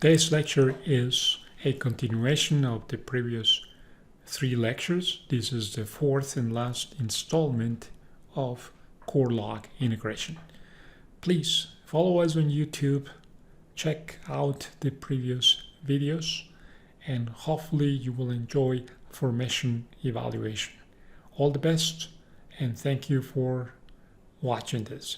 Today's lecture is a continuation of the previous 3 lectures. This is the 4th and last installment of core log integration. Please follow us on YouTube, check out the previous videos, and hopefully you will enjoy formation evaluation. All the best, and thank you for watching this.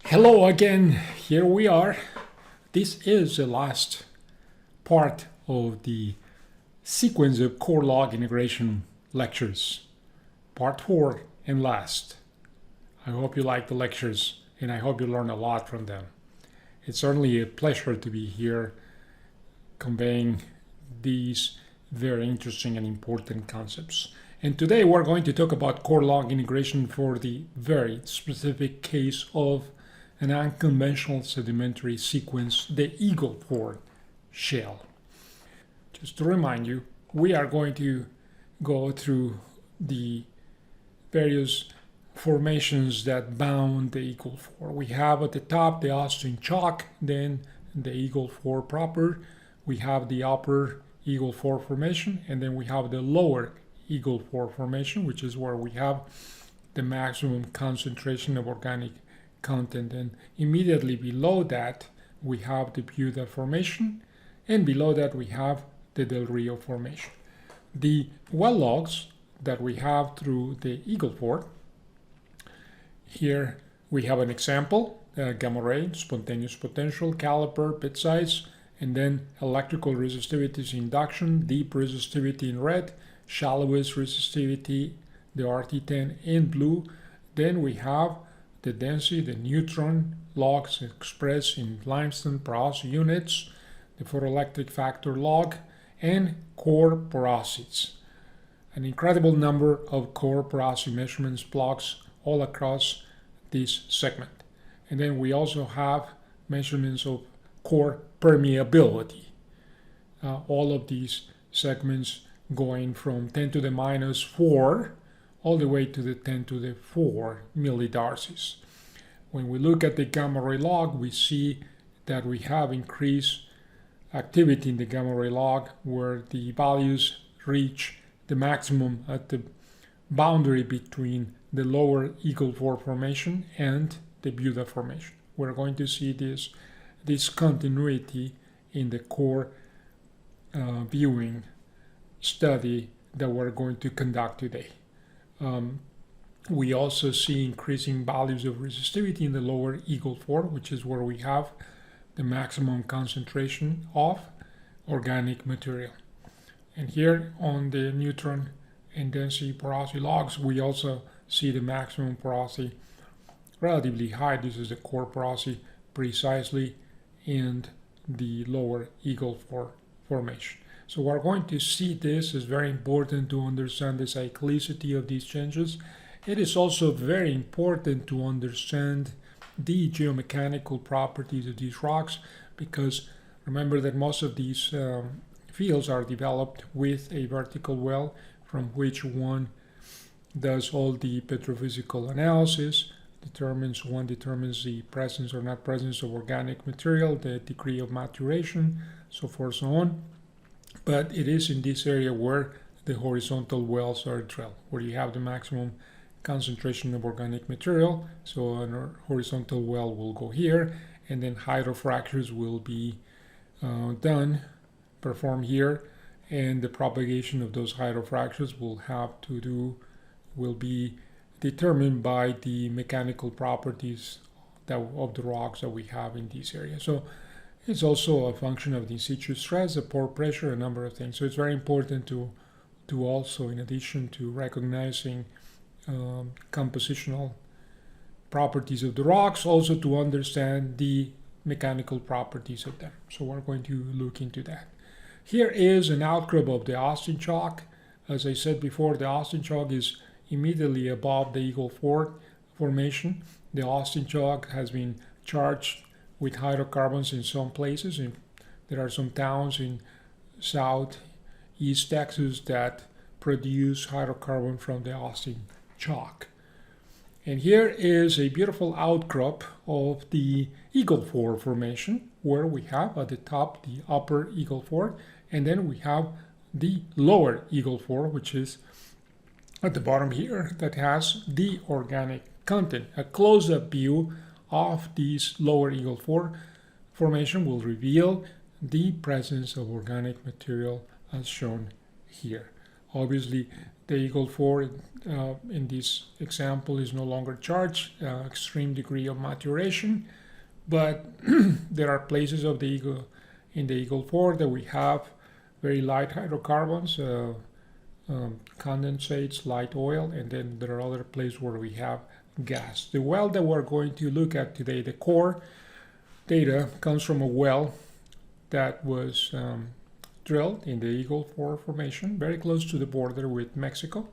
Hello again, here we are. This is the last part of the sequence of core log integration lectures. Part 4 and last. I hope you like the lectures and I hope you learn a lot from them. It's certainly a pleasure to be here conveying these very interesting and important concepts. And today we're going to talk about core log integration for the very specific case of an unconventional sedimentary sequence, the Eagle Ford Shale. Just to remind you, we are going to go through the various formations that bound the Eagle Ford. We have at the top the Austin Chalk, then the Eagle Ford proper. We have the upper Eagle Ford formation, and then we have the lower Eagle Ford formation, which is where we have the maximum concentration of organic content, and immediately below that we have the Buda formation, and below that we have the Del Rio formation. The well logs that we have through the Eagle Ford, here we have an example, gamma ray, spontaneous potential, caliper, bit size, and then electrical resistivities induction, deep resistivity in red, shallowest resistivity, the RT10 in blue. Then we have the density, the neutron logs expressed in limestone porosity units, the photoelectric factor log, and core porosities. An incredible number of core porosity measurements blocks all across this segment. And then we also have measurements of core permeability. All of these segments going from 10 to the minus 4 all the way to the 10 to the 4 millidarcies. When we look at the gamma ray log, we see that we have increased activity in the gamma ray log where the values reach the maximum at the boundary between the lower Eagle Ford formation and the Buda formation. We're going to see this continuity in the core viewing study that we're going to conduct today. We also see increasing values of resistivity in the lower Eagle Ford, which is where we have the maximum concentration of organic material. And here on the neutron and density porosity logs, we also see the maximum porosity relatively high. This is the core porosity precisely in the lower Eagle Ford formation. So we're going to see this. Is very important to understand the cyclicity of these changes. It is also very important to understand the geomechanical properties of these rocks, because remember that most of these fields are developed with a vertical well from which one does all the petrophysical analysis, determines the presence or not presence of organic material, the degree of maturation, so forth, so on. But it is in this area where the horizontal wells are drilled, where you have the maximum concentration of organic material. So a horizontal well will go here, and then hydrofractures will be performed here, and the propagation of those hydrofractures will be determined by the mechanical properties of the rocks that we have in this area. So it's also a function of the in situ stress, the pore pressure, a number of things. So it's very important to also, in addition to recognizing compositional properties of the rocks, also to understand the mechanical properties of them. So we're going to look into that. Here is an outcrop of the Austin Chalk. As I said before, the Austin Chalk is immediately above the Eagle Ford Formation. The Austin Chalk has been charged with hydrocarbons in some places. There are some towns in southeast Texas that produce hydrocarbon from the Austin Chalk. And here is a beautiful outcrop of the Eagle Ford Formation, where we have at the top the upper Eagle Ford, and then we have the lower Eagle Ford, which is at the bottom here, that has the organic content. A close-up view of this lower Eagle Ford Formation will reveal the presence of organic material as shown here. Obviously, the Eagle Ford in this example is no longer charged, extreme degree of maturation, but there are places of the Eagle Ford that we have very light hydrocarbons, condensates, light oil, and then there are other places where we have gas. The well that we're going to look at today, the core data, comes from a well that was drilled in the Eagle Ford Formation, very close to the border with Mexico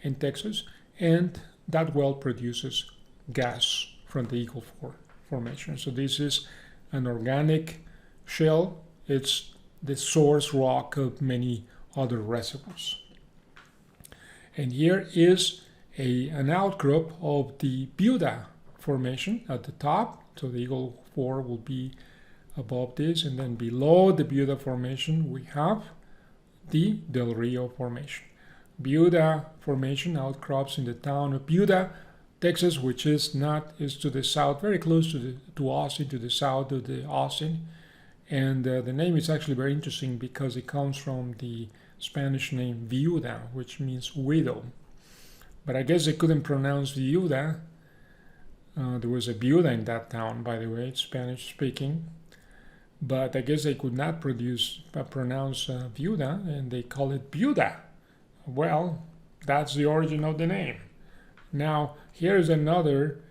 and Texas, and that well produces gas from the Eagle Ford Formation. So this is an organic shale. It's the source rock of many other reservoirs. And here is an outcrop of the Buda Formation at the top. So the Eagle Ford will be above this, and then below the Buda Formation we have the Del Rio Formation. Buda Formation outcrops in the town of Buda, Texas, which is to the south, very close to Austin, to the south of the Austin. And the name is actually very interesting because it comes from the Spanish name viuda, which means widow. But I guess they couldn't pronounce viuda. There was a viuda in that town, by the way, Spanish speaking. But I guess they could not pronounce viuda, and they call it Buda. Well, that's the origin of the name. Now, here's another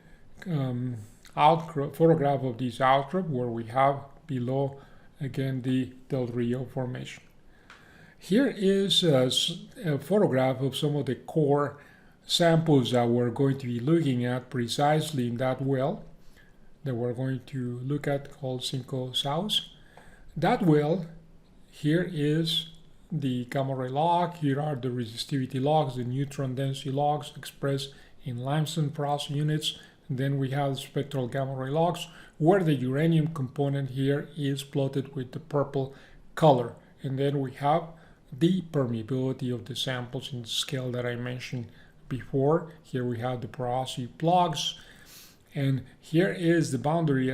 photograph of this outcrop where we have below, again, the Del Rio Formation. Here is a photograph of some of the core samples that we're going to be looking at precisely in that well that we're going to look at, called Cinco South. That well, here is the gamma ray log. Here are the resistivity logs, the neutron density logs expressed in limestone process units. And then we have spectral gamma ray logs, where the uranium component here is plotted with the purple color. And then we have the permeability of the samples in the scale that I mentioned before. Here we have the porosity logs. And here is the boundary.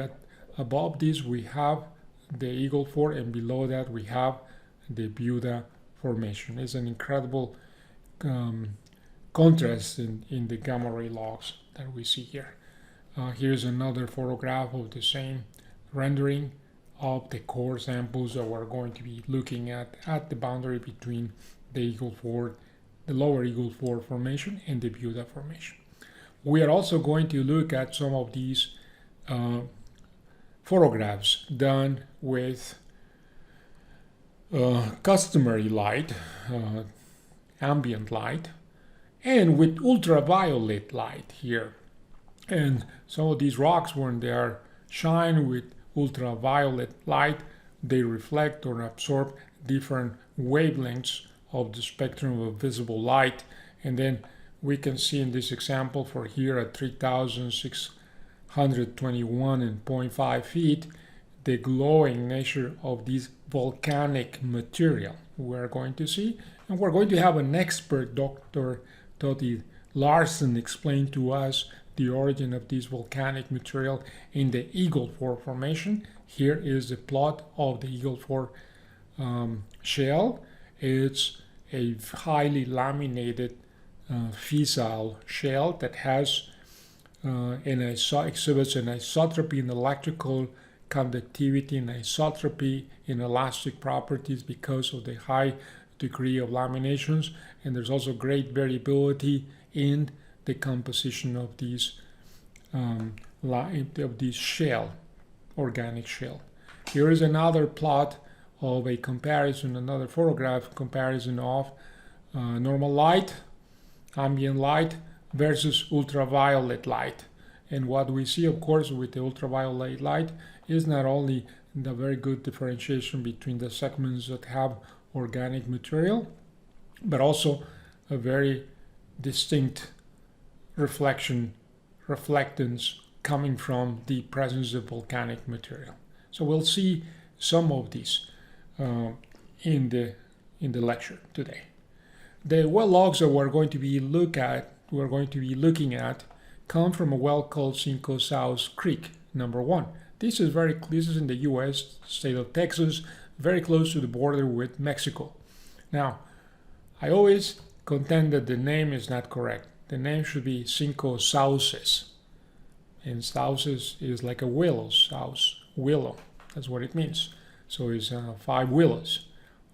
Above this we have the Eagle Ford, and below that we have the Buda Formation. It's an incredible contrast in the gamma ray logs that we see here. Here's another photograph of the same rendering of the core samples that we're going to be looking at the boundary between the Eagle Ford, the lower Eagle Ford Formation, and the Buda Formation. We are also going to look at some of these photographs done with customary light, ambient light, and with ultraviolet light here. And some of these rocks, when they are shined with ultraviolet light, they reflect or absorb different wavelengths of the spectrum of visible light. And then we can see in this example for here at 3,621.5 feet, the glowing nature of this volcanic material we're going to see. And we're going to have an expert, Dr. Toti Larsen, explain to us the origin of this volcanic material in the Eagle Ford Formation. Here is the plot of the Eagle Ford shale. It's a highly laminated fissile shale that has exhibits an isotropy in electrical conductivity and isotropy in elastic properties because of the high degree of laminations, and there's also great variability in the composition of these shale. organic shale. Here is another plot of a comparison, another photograph comparison of normal light, ambient light versus ultraviolet light. And what we see, of course, with the ultraviolet light is not only the very good differentiation between the segments that have organic material, but also a very distinct reflectance coming from the presence of volcanic material. So we'll see some of these in the lecture today. The well logs that we're going to be looking at come from a well called Cinco South Creek, number 1. This is in the U.S. state of Texas, very close to the border with Mexico. Now, I always contend that the name is not correct. The name should be Cinco Sauces. And sauces is like a willow, willow. That's what it means. So it's 5 willows.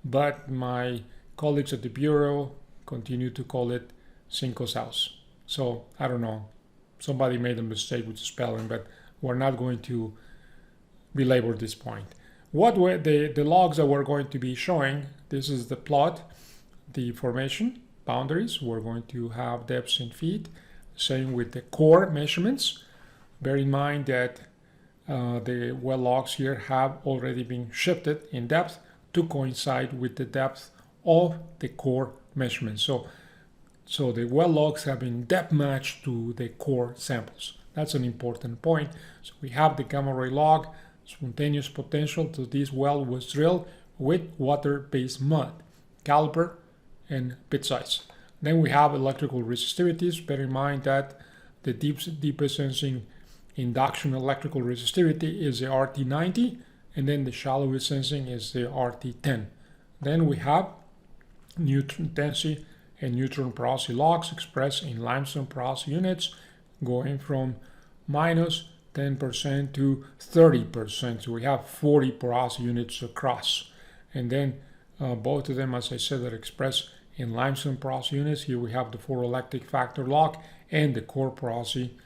But my colleagues at the Bureau continue to call it Cinco South. So I don't know. Somebody made a mistake with the spelling, but we're not going to belabor this point. What were the logs that we're going to be showing? This is the plot, the formation boundaries. We're going to have depths in feet. Same with the core measurements. Bear in mind that the well logs here have already been shifted in depth to coincide with the depth of the core measurements. So the well logs have been depth matched to the core samples. That's an important point. So we have the gamma ray log, spontaneous potential. So this well was drilled with water-based mud, caliper, and bit size. Then we have electrical resistivities. Bear in mind that the deepest sensing induction electrical resistivity is the RT90, and then the shallowest sensing is the RT10. Then we have neutron density and neutron porosity logs expressed in limestone porosity units, going from minus 10% to 30%. So we have 40 porosity units across. And then both of them, as I said, are expressed in limestone porosity units. Here we have the photoelectric factor log and the core porosity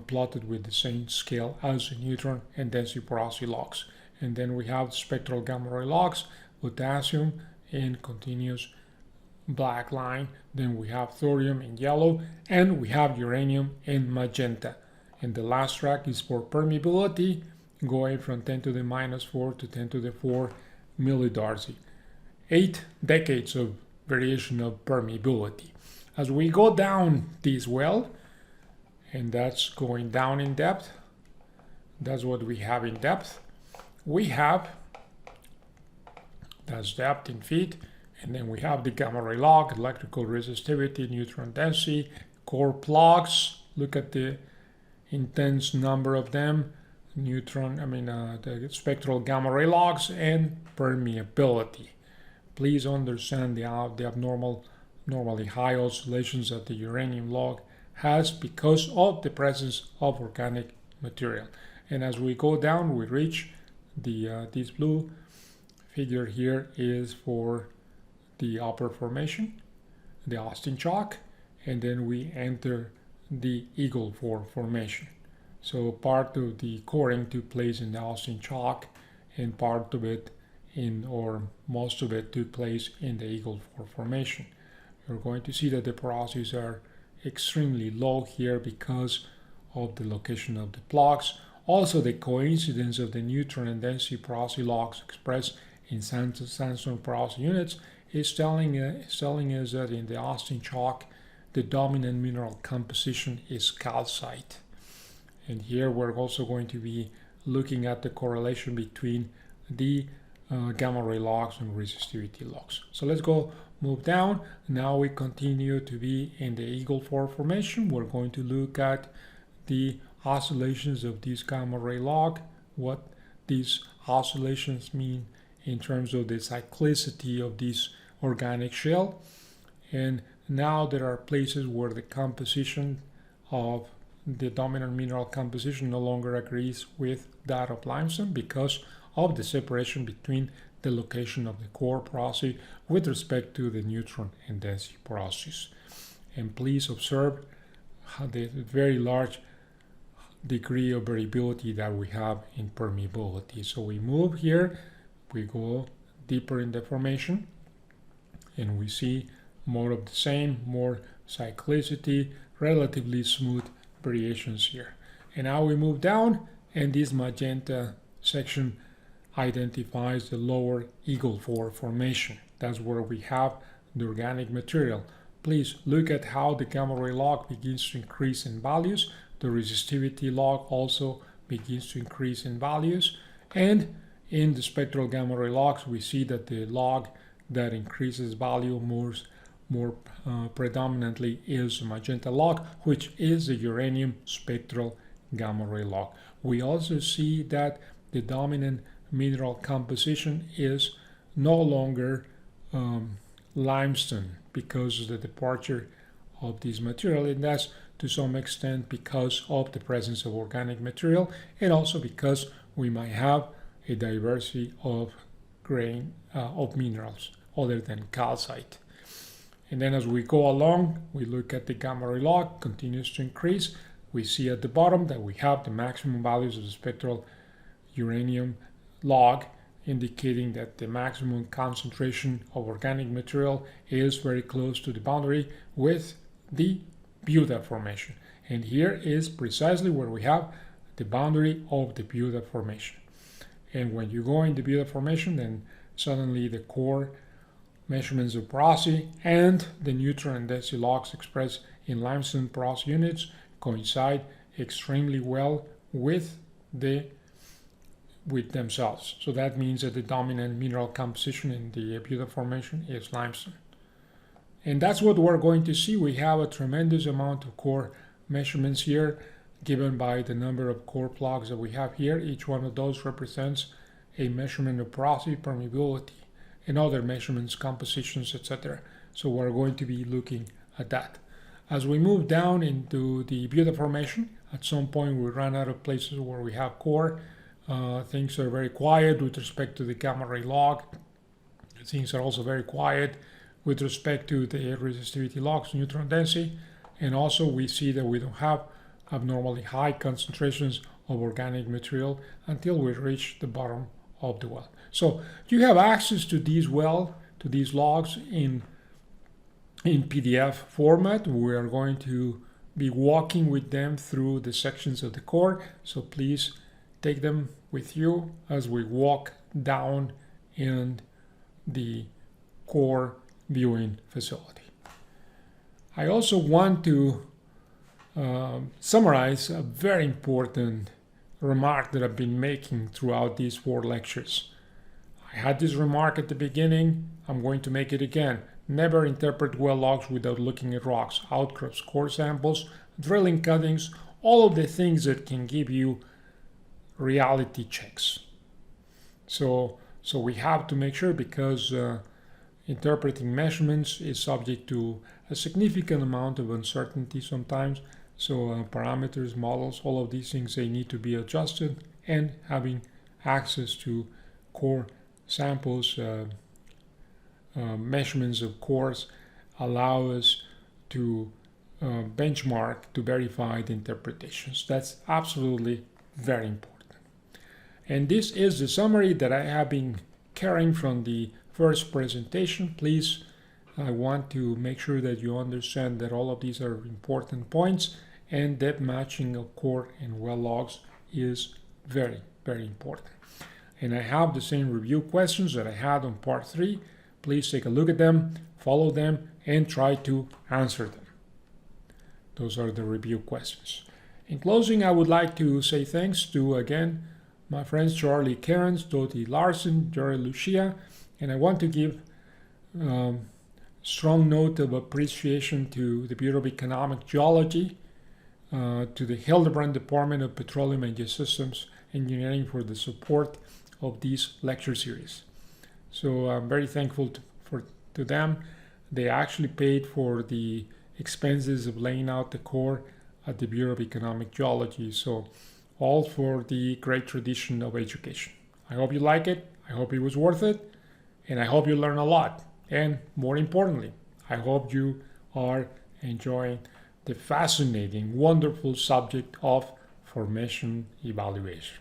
plotted with the same scale as the neutron and density porosity logs. And then we have spectral gamma ray logs, potassium in continuous black line. Then we have thorium in yellow, and we have uranium in magenta. And the last track is for permeability, going from 10 to the minus 4 to 10 to the 4 millidarcy. 8 decades of variation of permeability. As we go down this well, and that's going down in depth, that's what we have in depth. We have, that's depth in feet, and then we have the gamma ray log, electrical resistivity, neutron density, core plugs. Look at the intense number of them, the spectral gamma ray logs, and permeability. Please understand the normally high oscillations that the uranium log has because of the presence of organic material. And as we go down, we reach this blue figure here is for the upper formation, the Austin Chalk, and then we enter the Eagle Ford formation. So part of the coring took place in the Austin Chalk, and part of it or most of it took place in the Eagle Ford formation. You're going to see that the porosities are extremely low here because of the location of the plugs. Also, the coincidence of the neutron and density porosity logs expressed in sandstone porosity units is telling us that in the Austin Chalk, the dominant mineral composition is calcite. And here we're also going to be looking at the correlation between the gamma ray logs and resistivity logs. So let's move down. Now we continue to be in the Eagle Ford formation. We're going to look at the oscillations of this gamma ray log, what these oscillations mean in terms of the cyclicity of this organic shale. And now there are places where the composition of the dominant mineral composition no longer agrees with that of limestone because of the separation between the location of the core porosity with respect to the neutron and density porosities. And please observe how the very large degree of variability that we have in permeability. So we move here, we go deeper in the formation, and we see more of the same, more cyclicity, relatively smooth variations here. And now we move down, and this magenta section identifies the lower Eagle Ford formation. That's where we have the organic material. Please look at how the gamma ray log begins to increase in values. The resistivity log also begins to increase in values. And in the spectral gamma ray logs, we see that the log that increases value more predominantly is the magenta log, which is the uranium spectral gamma ray log. We also see that the dominant mineral composition is no longer limestone because of the departure of this material, and that's to some extent because of the presence of organic material, and also because we might have a diversity of grain of minerals other than calcite. And then as we go along, we look at the gamma ray log continues to increase. We see at the bottom that we have the maximum values of the spectral uranium log, indicating that the maximum concentration of organic material is very close to the boundary with the Buda formation. And here is precisely where we have the boundary of the Buda formation. And when you go in the Buda formation, then suddenly the core measurements of porosity and the neutron and density logs expressed in limestone porosity units coincide extremely well with themselves. So that means that the dominant mineral composition in the Buda formation is limestone. And that's what we're going to see. We have a tremendous amount of core measurements here given by the number of core plugs that we have here. Each one of those represents a measurement of porosity, permeability, and other measurements, compositions, etc. So we're going to be looking at that. As we move down into the Buda formation, at some point we run out of places where we have core. Things are very quiet with respect to the gamma ray log. Things are also very quiet with respect to the resistivity logs, neutron density, and also we see that we don't have abnormally high concentrations of organic material until we reach the bottom of the well. So you have access to these logs in PDF format. We are going to be walking with them through the sections of the core, so please take them with you as we walk down in the core viewing facility. I also want to summarize a very important remark that I've been making throughout these 4 lectures. I had this remark at the beginning. I'm going to make it again. Never interpret well logs without looking at rocks, outcrops, core samples, drilling cuttings, all of the things that can give you reality checks. So we have to make sure, because interpreting measurements is subject to a significant amount of uncertainty sometimes. So parameters, models, all of these things, they need to be adjusted, and having access to core samples, measurements of cores, allow us to benchmark, to verify the interpretations. That's absolutely very important. And this is the summary that I have been carrying from the first presentation. Please, I want to make sure that you understand that all of these are important points, and depth matching of core and well logs is very, very important. And I have the same review questions that I had on part 3. Please take a look at them, follow them, and try to answer them. Those are the review questions. In closing, I would like to say thanks to, again, my friends Charlie Cairns, Dottie Larson, Jerry Lucia, and I want to give strong note of appreciation to the Bureau of Economic Geology, to the Hildebrand Department of Petroleum and Geosystems Engineering for the support of this lecture series. So I'm very thankful to them. They actually paid for the expenses of laying out the core at the Bureau of Economic Geology. So all for the great tradition of education. I hope you like it. I hope it was worth it. And I hope you learn a lot. And more importantly, I hope you are enjoying the fascinating, wonderful subject of formation evaluation.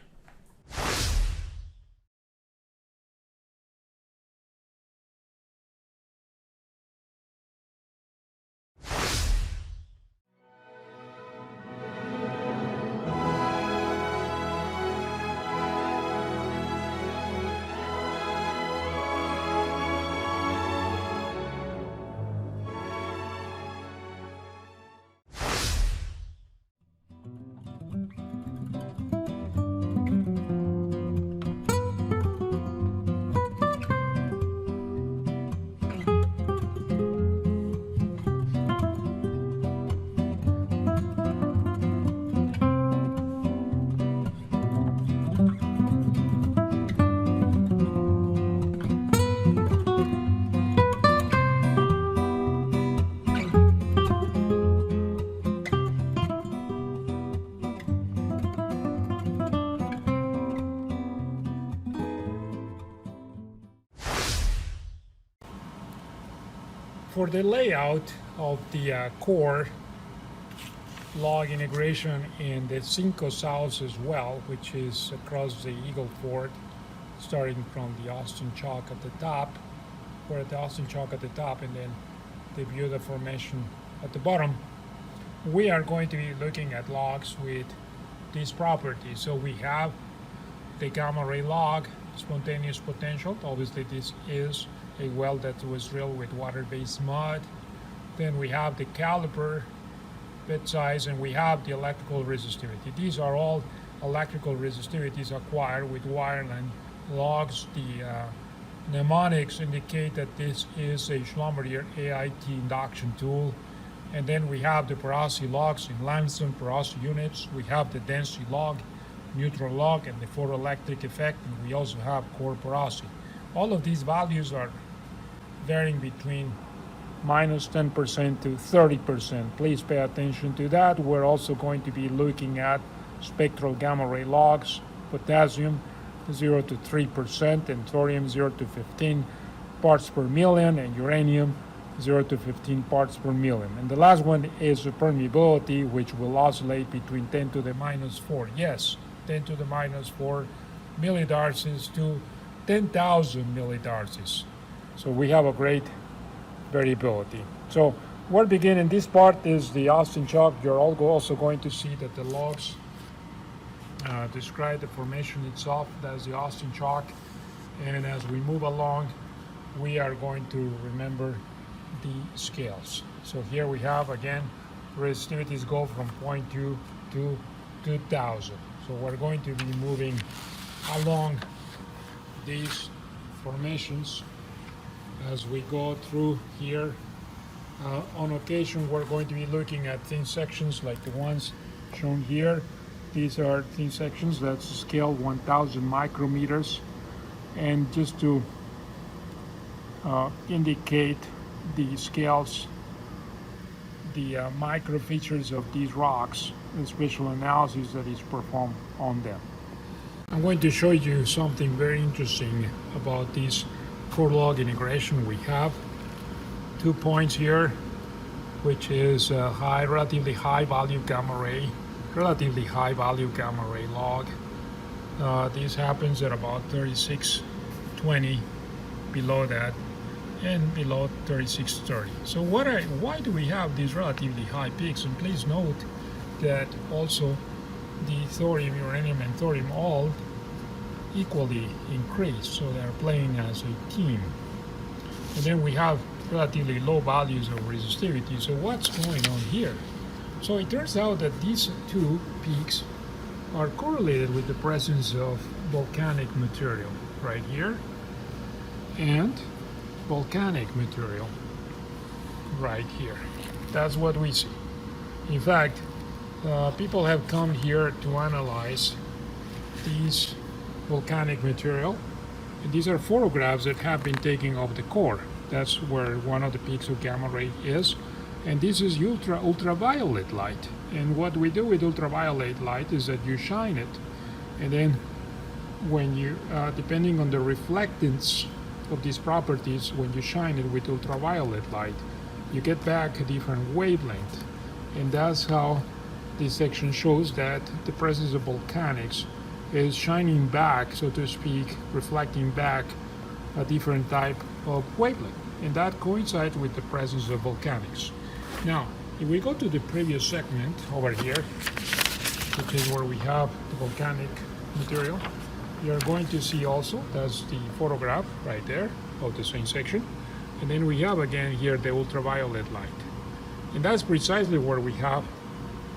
For the layout of the core log integration in the Cinco South as well, which is across the Eagle Ford, starting from the Austin Chalk at the top, or at the Austin Chalk at the top, and then the Buda Formation at the bottom. We are going to be looking at logs with these properties. So we have the gamma ray log, spontaneous potential. Obviously, this is a well that was drilled with water-based mud. Then we have the caliper bit size, and we have the electrical resistivity. These are all electrical resistivities acquired with wireline logs. The mnemonics indicate that this is a Schlumberger AIT induction tool. And then we have the porosity logs in limestone porosity units. We have the density log, neutral log, and the photoelectric effect. And we also have core porosity. All of these values are varying between minus 10% to 30%. Please pay attention to that. We're also going to be looking at spectral gamma ray logs, potassium 0 to 3%, and thorium 0 to 15 parts per million, and uranium 0 to 15 parts per million. And the last one is the permeability, which will oscillate between 10 to the minus 4. Yes, 10 to the minus 4 millidarcies to 10,000 millidarcies. So we have a great variability. So we're beginning. This part is the Austin Chalk. You're also going to see that the logs describe the formation itself. That's the Austin Chalk. And as we move along, we are going to remember the scales. So here we have, again, resistivities go from 0.2 to 2,000. So we're going to be moving along these formations as we go through here. On occasion, we're going to be looking at thin sections like the ones shown here. These are thin sections. That's scale 1,000 micrometers. And just to indicate the scales, the micro features of these rocks, the spatial analysis that is performed on them. I'm going to show you something very interesting about this core log integration. We have 2 points here, which is a relatively high value gamma ray log. This happens at about 3620 below that, and below 3630. So why do we have these relatively high peaks? And please note that also the thorium, uranium, and thorium all equally increase, so they're playing as a team. And then we have relatively low values of resistivity. So what's going on here? So it turns out that these two peaks are correlated with the presence of volcanic material right here and volcanic material right here. That's what we see. In fact, people have come here to analyze these volcanic material. And these are photographs that have been taken of the core. That's where one of the peaks of gamma ray is. And this is ultraviolet light. And what we do with ultraviolet light is that you shine it. And then when you, depending on the reflectance of these properties, when you shine it with ultraviolet light, you get back a different wavelength. And that's how this section shows that the presence of volcanics is shining back, so to speak, reflecting back a different type of wavelength, and that coincides with the presence of volcanics. Now, if we go to the previous segment over here, which is where we have the volcanic material, you're going to see also, that's the photograph right there of the same section, and then we have again here the ultraviolet light, and that's precisely where we have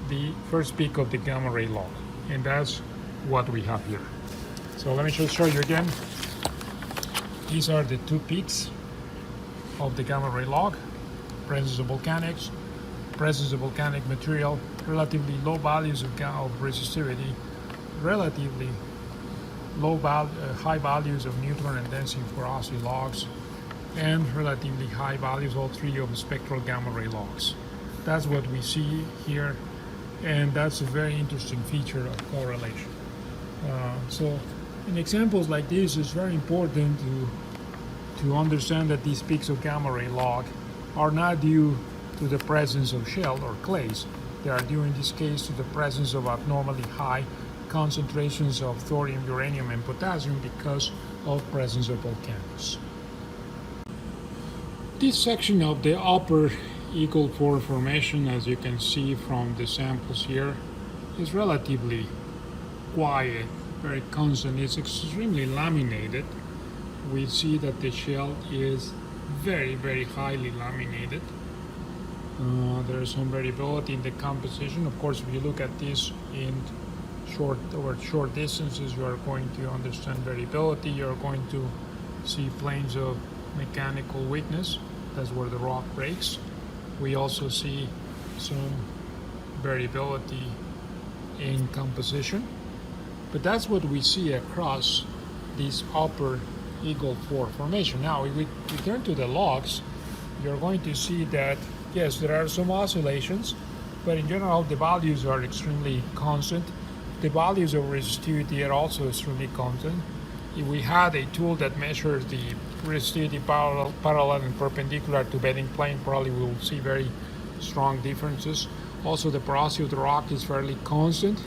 the first peak of the gamma ray log, and that's what we have here. So let me just show you again. These are the two peaks of the gamma ray log: presence of volcanics, presence of volcanic material, relatively low values of resistivity, relatively high values of neutron and density porosity logs, and relatively high values, all three, of spectral gamma ray logs. That's what we see here, and that's a very interesting feature of correlation. So in examples like this, it's very important to understand that these peaks of gamma ray log are not due to the presence of shell or clays. They are due in this case to the presence of abnormally high concentrations of thorium, uranium, and potassium because of presence of volcanoes. This section of the upper Eagle Ford formation, as you can see from the samples here, is relatively quiet, very constant. It's extremely laminated. We see that the shell is very, very highly laminated. There is some variability in the composition. Of course, if you look at this in short distances, you are going to understand variability. You are going to see planes of mechanical weakness. That's where the rock breaks. We also see some variability in composition, but that's what we see across this upper Eagle Ford formation. Now, if we return to the logs, you're going to see that yes, there are some oscillations, but in general the values are extremely constant. The values of resistivity are also extremely constant. If we had a tool that measures the resistivity parallel and perpendicular to bedding plane, probably we will see very strong differences. Also, the porosity of the rock is fairly constant,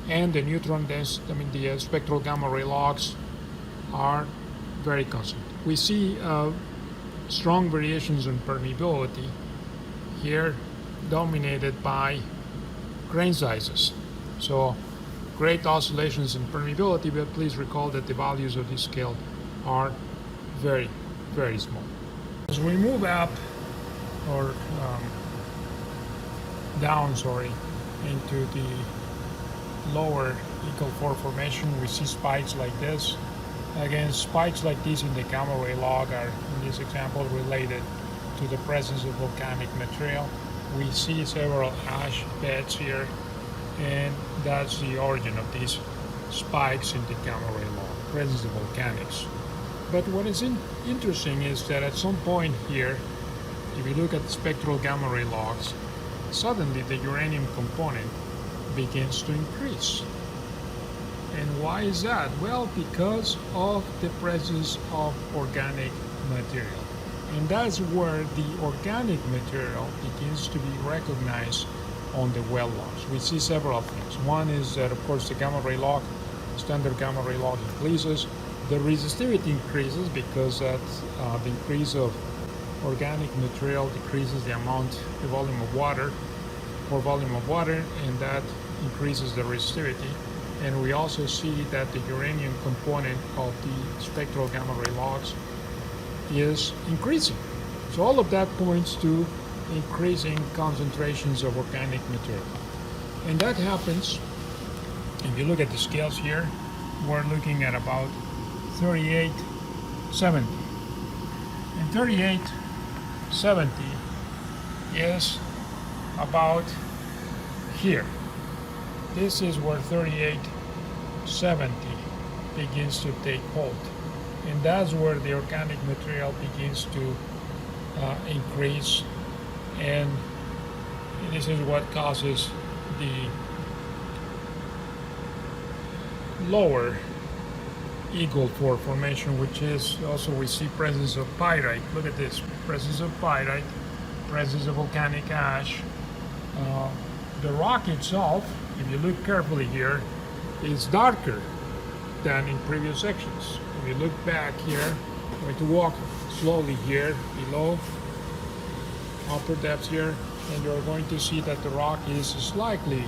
and the neutron density, the spectral gamma ray logs are very constant. We see strong variations in permeability here, dominated by grain sizes. So great oscillations in permeability, but please recall that the values of this scale are very, very small. As we move up or down, into the lower Eagle Ford formation, we see spikes like this. Again, spikes like these in the gamma ray log are, in this example, related to the presence of volcanic material. We see several ash beds here, and that's the origin of these spikes in the gamma ray log, presence of volcanics. But what is interesting is that at some point here, if you look at the spectral gamma ray logs, suddenly the uranium component begins to increase. And why is that? Well, because of the presence of organic material. And that's where the organic material begins to be recognized on the well logs. We see several things. One is that, of course, the gamma ray log, standard gamma ray log increases. The resistivity increases because the increase of organic material decreases the volume of water, and that increases the resistivity. And we also see that the uranium component of the spectral gamma ray logs is increasing. So all of that points to increasing concentrations of organic material. And that happens, if you look at the scales here, we're looking at about 3870. And 3870 is about here. This is where 3870 begins to take hold. And that's where the organic material begins to increase, and this is what causes the lower Eagle Ford formation, which is also, we see presence of pyrite. Look at this, presence of pyrite, presence of volcanic ash, the rock itself, if you look carefully here, is darker than in previous sections. If you look back here, I'm going to walk slowly here below upper depths here, and you're going to see that the rock is slightly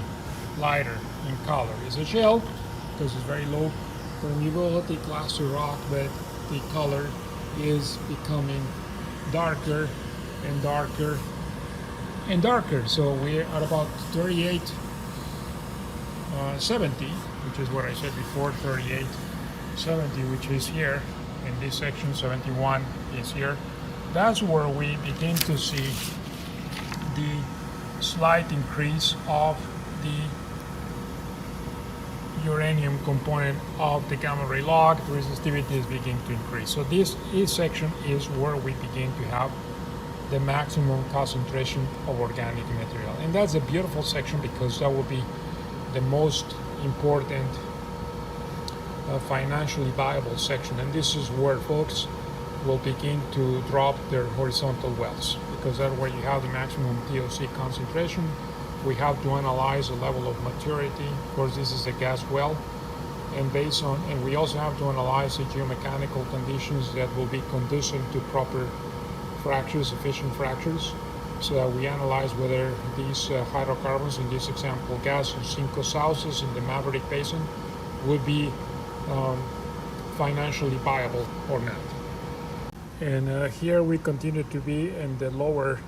lighter in color. It's a shell because it's very low permeability class 2 rock, but the color is becoming darker and darker and darker. So we're at about 3870, which is what I said before, 3870, which is here in this section. 71 is here. That's where we begin to see the slight increase of the uranium component of the gamma ray log. The resistivity is beginning to increase. So this section is where we begin to have the maximum concentration of organic material. And that's a beautiful section because that will be the most important financially viable section. And this is where folks will begin to drop their horizontal wells, because that's where you have the maximum TOC concentration. We have to analyze the level of maturity. Of course, this is a gas well, and we also have to analyze the geomechanical conditions that will be conducive to proper fractures, efficient fractures, so that we analyze whether these hydrocarbons, in this example gas of Cinco Sauces in the Maverick Basin, would be financially viable or not. And here we continue to be in the lower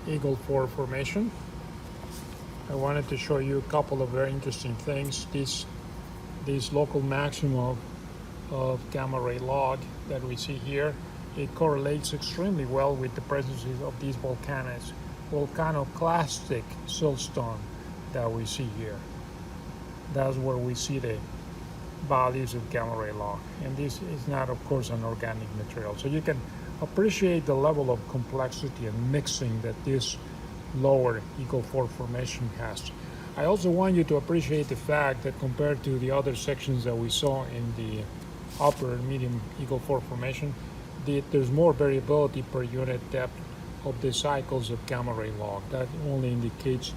Eagle Ford formation. I wanted to show you a couple of very interesting things. This local maximum of gamma ray log that we see here, it correlates extremely well with the presence of these volcanoclastic siltstone that we see here. That's where we see the values of gamma ray log. And this is not, of course, an organic material. So you can appreciate the level of complexity and mixing that this lower Eagle Ford formation has. I also want you to appreciate the fact that compared to the other sections that we saw in the upper and medium Eagle Ford formation, there's more variability per unit depth of the cycles of gamma ray log. That only indicates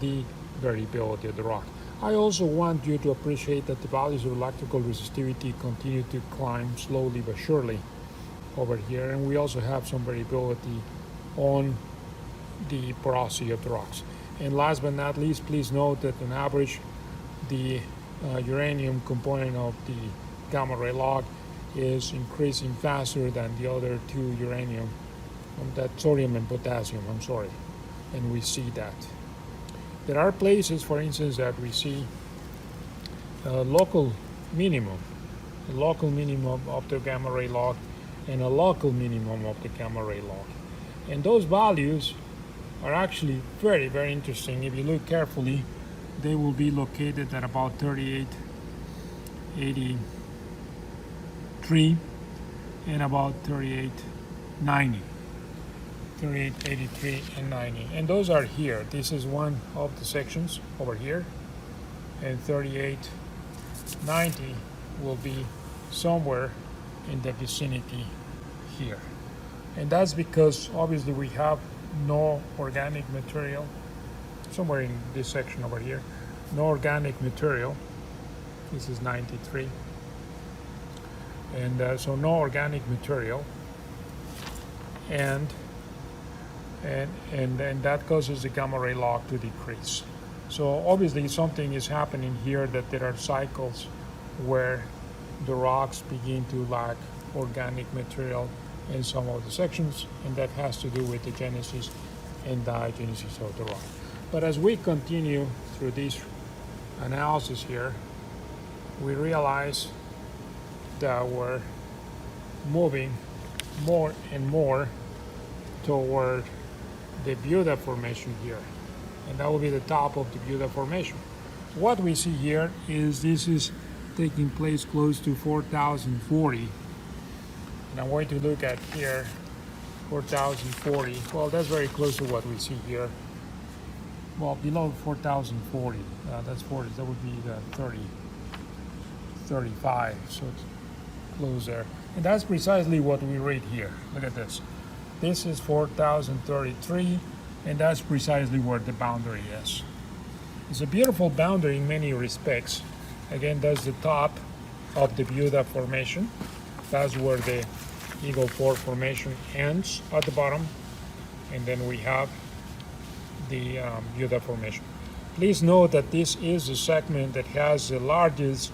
the variability of the rock. I also want you to appreciate that the values of electrical resistivity continue to climb slowly but surely over here, and we also have some variability on the porosity of the rocks. And last but not least, please note that on average the uranium component of the gamma ray log is increasing faster than the other two uranium, that sodium and potassium, and we see that. There are places, for instance, that we see a local minimum of the gamma ray log and a local minimum of the gamma ray log. And those values are actually very, very interesting. If you look carefully, they will be located at about 3883 and about 3890. 3883 and 90, and those are here. This is one of the sections over here, and 3890 will be somewhere in the vicinity here. And that's because obviously we have no organic material somewhere in this section over here, no organic material. This is 93, and so no organic material, and that causes the gamma ray log to decrease. So obviously something is happening here, that there are cycles where the rocks begin to lack organic material in some of the sections, and that has to do with the genesis and diagenesis of the rock. But as we continue through this analysis here, we realize that we're moving more and more toward the Buda formation here, and that will be the top of the Buda formation. What we see here is this is taking place close to 4040, and I'm going to look at here 4040. Well, that's very close to what we see here. Well, below 4040, that's 40, that would be the 35, so it's close there. And that's precisely what we read here. Look at this. This is 4033, and that's precisely where the boundary is. It's a beautiful boundary in many respects. Again, that's the top of the Buda Formation. That's where the Eagle Ford Formation ends at the bottom. And then we have the Buda Formation. Please note that this is a segment that has the largest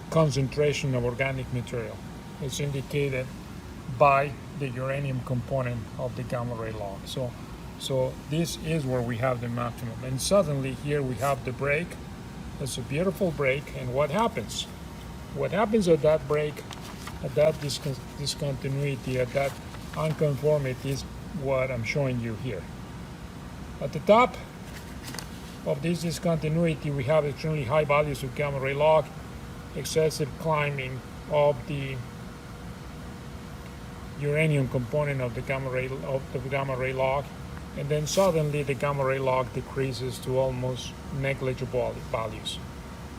concentration of organic material. It's indicated by the uranium component of the gamma ray log. So this is where we have the maximum. And suddenly here we have the break. It's a beautiful break. And what happens? What happens at that break, at that discontinuity, at that unconformity is what I'm showing you here. At the top of this discontinuity, we have extremely high values of gamma ray log, excessive climbing of the uranium component of the gamma ray log, and then suddenly the gamma ray log decreases to almost negligible values.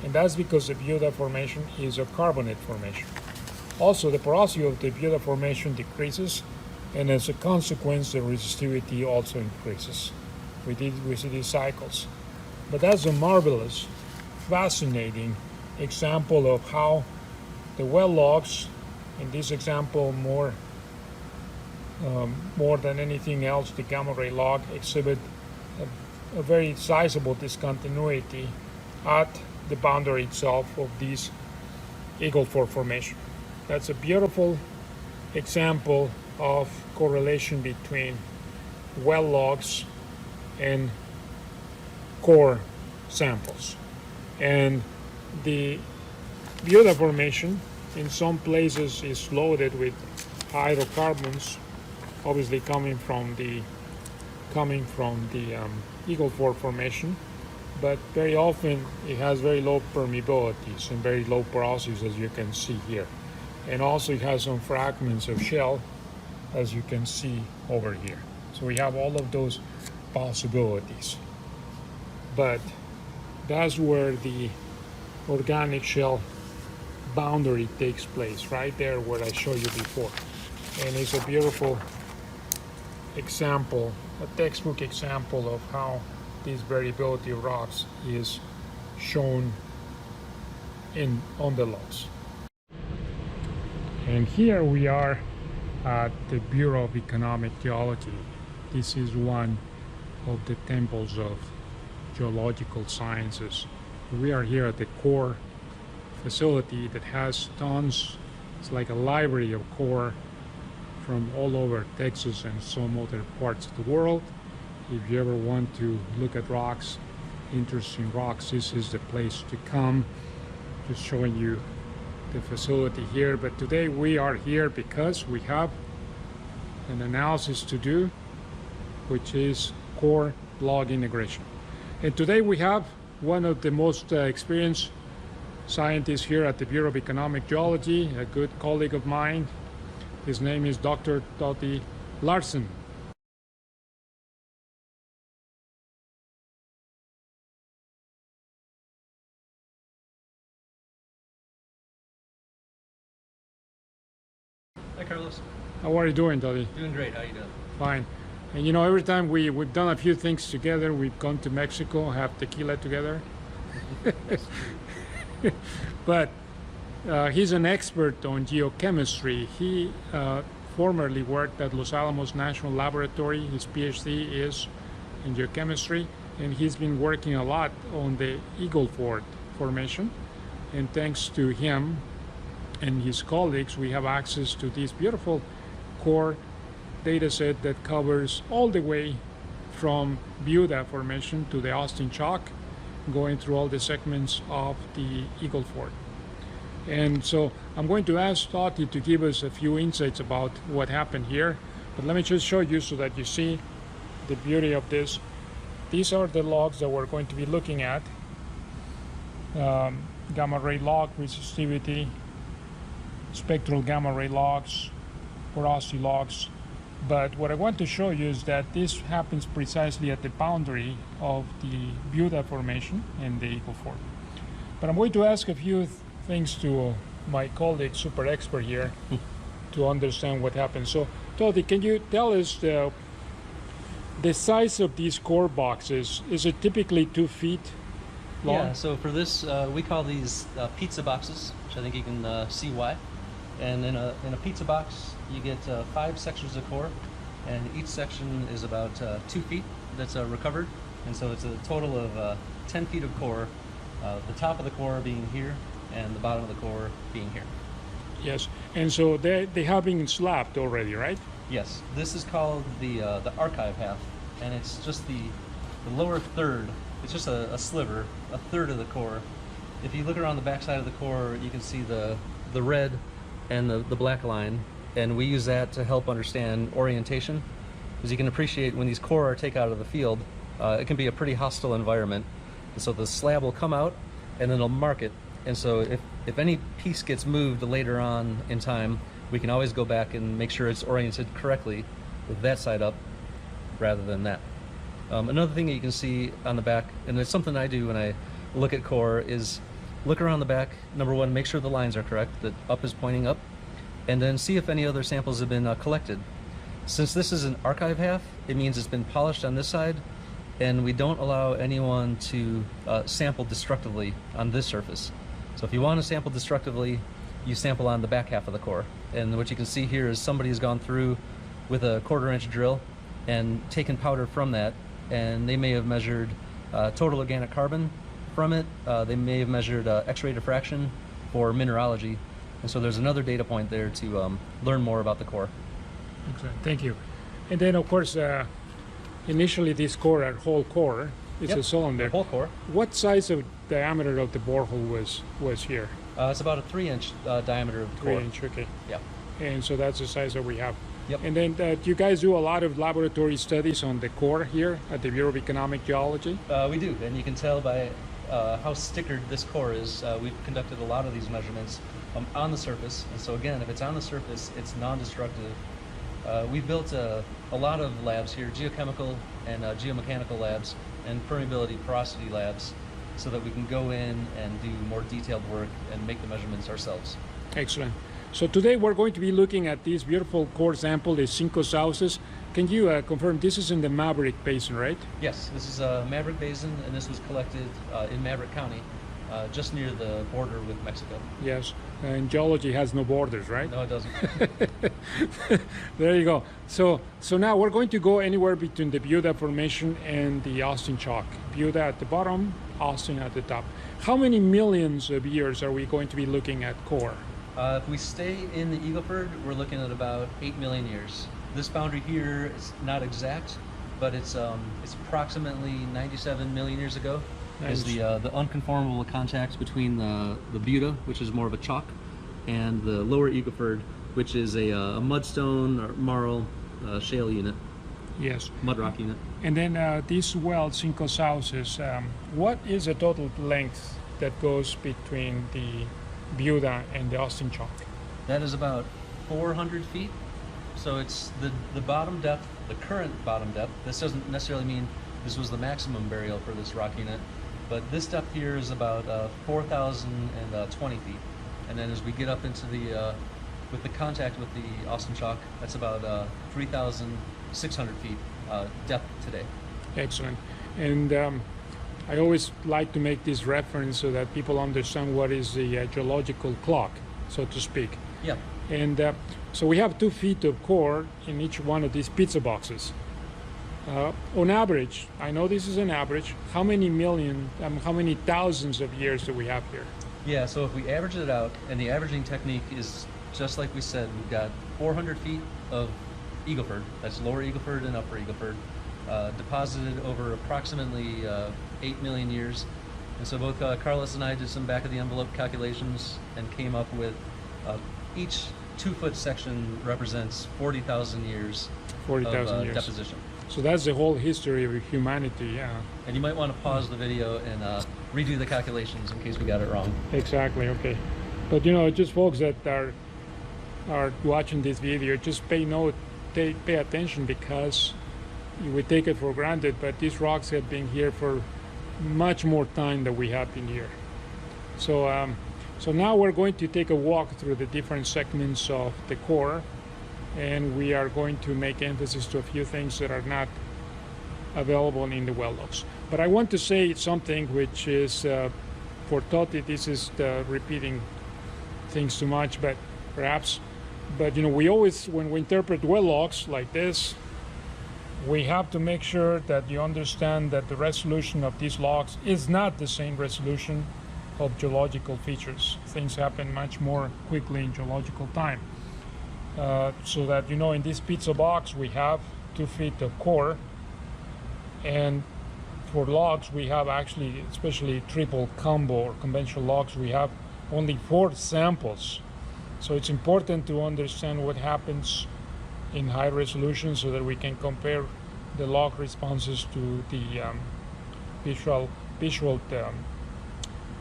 And that's because the Buda Formation is a carbonate formation. Also, the porosity of the Buda Formation decreases, and as a consequence, the resistivity also increases. We see these cycles. But that's a marvelous, fascinating example of how the well logs, in this example more than anything else, the gamma ray log exhibit a very sizable discontinuity at the boundary itself of this Eagle Ford Formation. That's a beautiful example of correlation between well logs and core samples. And the Buda Formation in some places is loaded with hydrocarbons, obviously coming from the Eagle Ford Formation, but very often it has very low permeabilities and very low porosities, as you can see here. And also it has some fragments of shell, as you can see over here. So we have all of those possibilities. But that's where the organic shell boundary takes place, right there where I showed you before. And it's a beautiful example, a textbook example of how this variability of rocks is shown on the logs. And here we are at the Bureau of Economic Geology. This is one of the temples of geological sciences. We are here at the core facility that has tons, it's like a library of core from all over Texas and some other parts of the world. If you ever want to look at rocks, interesting rocks, this is the place to come. Just showing you the facility here. But today we are here because we have an analysis to do, which is core log integration. And today we have one of the most experienced scientists here at the Bureau of Economic Geology, a good colleague of mine. His name is Dr. Dottie Larson. Hi, Carlos. How are you doing, Dottie? Doing great. How you doing? Fine. And you know, every time we've done a few things together, we've gone to Mexico, have tequila together. But he's an expert on geochemistry. He formerly worked at Los Alamos National Laboratory. His PhD is in geochemistry, and he's been working a lot on the Eagle Ford Formation. And thanks to him and his colleagues, we have access to this beautiful core data set that covers all the way from Buda Formation to the Austin Chalk, going through all the segments of the Eagle Ford. And so I'm going to ask Toti to give us a few insights about what happened here. But let me just show you so that you see the beauty of this. These are the logs that we're going to be looking at. Gamma ray log resistivity, spectral gamma ray logs, porosity logs. But what I want to show you is that this happens precisely at the boundary of the Buda Formation and the Eagle Ford. But I'm going to ask a few things to my colleague, super expert here, to understand what happened. So, Toti, can you tell us the the size of these core boxes, is it typically 2 feet long? Yeah, so for this, we call these pizza boxes, which I think you can see why. And in a pizza box, you get 5 sections of core, and each section is about 2 feet that's recovered. And so it's a total of 10 feet of core, the top of the core being here, and the bottom of the core being here. Yes, and so they have been slabbed already, right? Yes, this is called the archive half, and it's just the lower third. It's just a sliver, a third of the core. If you look around the back side of the core, you can see the red and the black line, and we use that to help understand orientation. As you can appreciate, when these core are taken out of the field, it can be a pretty hostile environment. And so the slab will come out, and then it'll mark it. And so if any piece gets moved later on in time, we can always go back and make sure it's oriented correctly with that side up rather than that. Another thing that you can see on the back, and it's something I do when I look at core, is look around the back. Number one, make sure the lines are correct, that up is pointing up, and then see if any other samples have been collected. Since this is an archive half, it means it's been polished on this side, and we don't allow anyone to sample destructively on this surface. So if you want to sample destructively, you sample on the back half of the core. And what you can see here is somebody has gone through with a 1/4-inch drill and taken powder from that, and they may have measured total organic carbon from it. They may have measured X-ray diffraction for mineralogy. And so there's another data point there to learn more about the core. Excellent, thank you. And then of course, initially this core, our whole core, is a cylinder. The whole core. What size of diameter of the borehole was here? It's about a 3-inch diameter of the core. 3-inch, okay. Yeah. And so that's the size that we have. Yep. And then do you guys do a lot of laboratory studies on the core here at the Bureau of Economic Geology? We do, and you can tell by how stickered this core is. We've conducted a lot of these measurements on the surface, and so again, if it's on the surface, it's non-destructive. We've built a lot of labs here, geochemical and geomechanical labs, and permeability, porosity labs, so that we can go in and do more detailed work and make the measurements ourselves. Excellent. So today we're going to be looking at this beautiful core sample, the Cinco Sauces. Can you confirm this is in the Maverick Basin, right? Yes, this is Maverick Basin, and this was collected in Maverick County, just near the border with Mexico. Yes, and geology has no borders, right? No, it doesn't. There you go. So now we're going to go anywhere between the Buda Formation and the Austin Chalk. Buda at the bottom, Austin at the top. How many millions of years are we going to be looking at core? If we stay in the Eagle Ford, we're looking at about 8 million years. This boundary here is not exact, but it's approximately 97 million years ago. Nice. Is the unconformable contact between the Buda, which is more of a chalk, and the lower Eagle Ford, which is a mudstone or marl shale unit. Yes. Mud rock unit. And then this well, Cinco Sauces, what is the total length that goes between the Buda and the Austin Chalk? That is about 400 feet. So it's the bottom depth, the current bottom depth. This doesn't necessarily mean this was the maximum burial for this rock unit, but this depth here is about 4,020 feet. And then as we get up into the, with the contact with the Austin Chalk, that's about 3,600 feet depth today. Excellent. And I always like to make this reference so that people understand what is the geological clock, so to speak. Yeah. And so we have 2 feet of core in each one of these pizza boxes. On average, I know this is an average, how many thousands of years do we have here? Yeah, so if we average it out, and the averaging technique is just like we said, we've got 400 feet of Eagle Ford, that's lower Eagle Ford and upper Eagle Ford, deposited over approximately 8 million years. And so both Carlos and I did some back of the envelope calculations and came up with each 2-foot section represents 40,000 years 40,000 of years. deposition. So that's the whole history of humanity, yeah. And you might want to pause the video and redo the calculations in case we got it wrong. Exactly, okay. But just folks that are watching this video, just pay attention, because we take it for granted, but these rocks have been here for much more time than we have been here. So so now we're going to take a walk through the different segments of the core, and we are going to make emphasis to a few things that are not available in the well logs. But I want to say something which is, for Toti, this is repeating things too much, but perhaps, but we always, when we interpret well logs like this, we have to make sure that you understand that the resolution of these logs is not the same resolution of geological features. Things happen much more quickly in geological time. So that, in this pizza box we have 2 feet of core, and for logs we have actually, especially triple combo or conventional logs, we have only 4 samples. So it's important to understand what happens in high resolution so that we can compare the log responses to the visual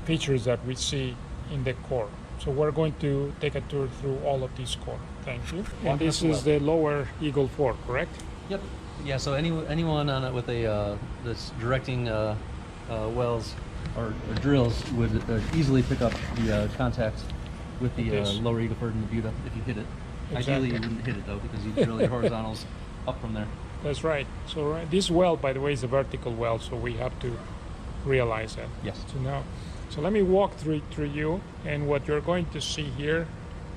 features that we see in the core. So we're going to take a tour through all of these core. Thank you. And this is the lower Eagle Ford, correct? Yep. Yeah. So anyone on it with a that's directing wells or drills would easily pick up the contact with the lower Eagle Ford and the Buda if you hit it. Exactly. Ideally, you wouldn't hit it though, because you drill your horizontals up from there. That's right. So this well, by the way, is a vertical well, so we have to realize that. Yes. So now, so let me walk through you, and what you're going to see here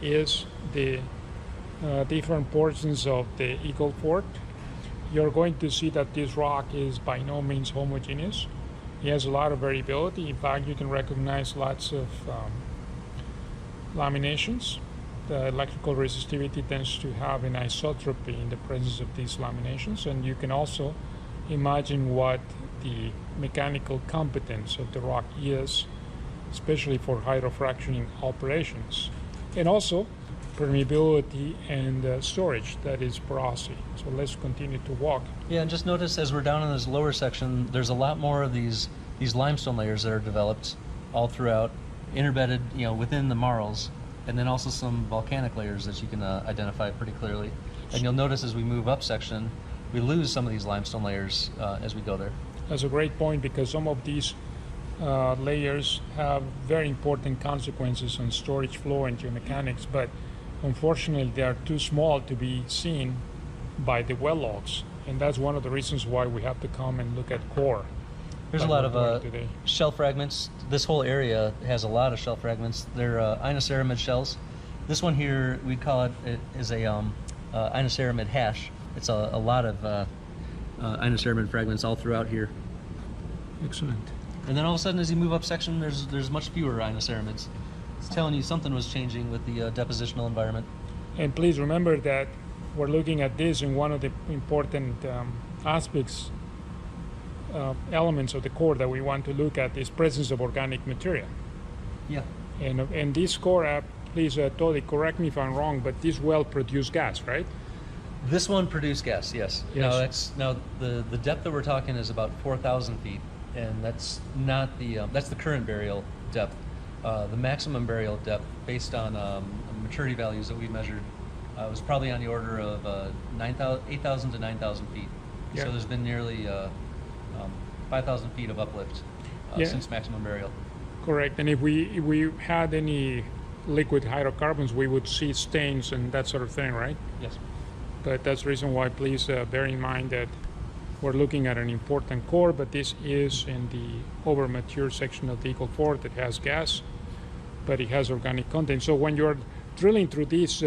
is the different portions of the Eagle Ford. You're going to see that this rock is by no means homogeneous. It has a lot of variability. In fact, you can recognize lots of laminations. The electrical resistivity tends to have an isotropy in the presence of these laminations, and you can also imagine what the mechanical competence of the rock is, especially for hydrofracturing operations, and also permeability and storage, that is porosity. So let's continue to walk. Yeah, and just notice as we're down in this lower section, there's a lot more of these limestone layers that are developed all throughout, interbedded, within the marls, and then also some volcanic layers that you can identify pretty clearly. And you'll notice as we move up section, we lose some of these limestone layers as we go there. That's a great point, because some of these layers have very important consequences on storage flow and geomechanics, but unfortunately they are too small to be seen by the well logs, and that's one of the reasons why we have to come and look at core. There's a lot of shell fragments. This whole area has a lot of shell fragments. They're inoceramid shells. This one here, we call it is a inoceramid hash. It's a lot of inoceramid fragments all throughout here. Excellent. And then all of a sudden, as you move up section, there's much fewer inoceramids. It's telling you something was changing with the depositional environment. And please remember that we're looking at this in one of the important aspects, elements of the core that we want to look at is presence of organic material. Yeah. And this core, please, Todi, correct me if I'm wrong, but this well produced gas, right? This one produced gas, yes. Yes. Now the depth that we're talking is about 4,000 feet, and that's not the that's the current burial depth. The maximum burial depth, based on maturity values that we measured, was probably on the order of 8,000 to 9,000 feet. Yeah. So there's been nearly 5,000 feet of uplift since maximum burial. Correct. And if we had any liquid hydrocarbons, we would see stains and that sort of thing, right? Yes. But that's the reason why, please bear in mind that we're looking at an important core, but this is in the over mature section of the Eagle Ford that has gas, but it has organic content. So when you're drilling through these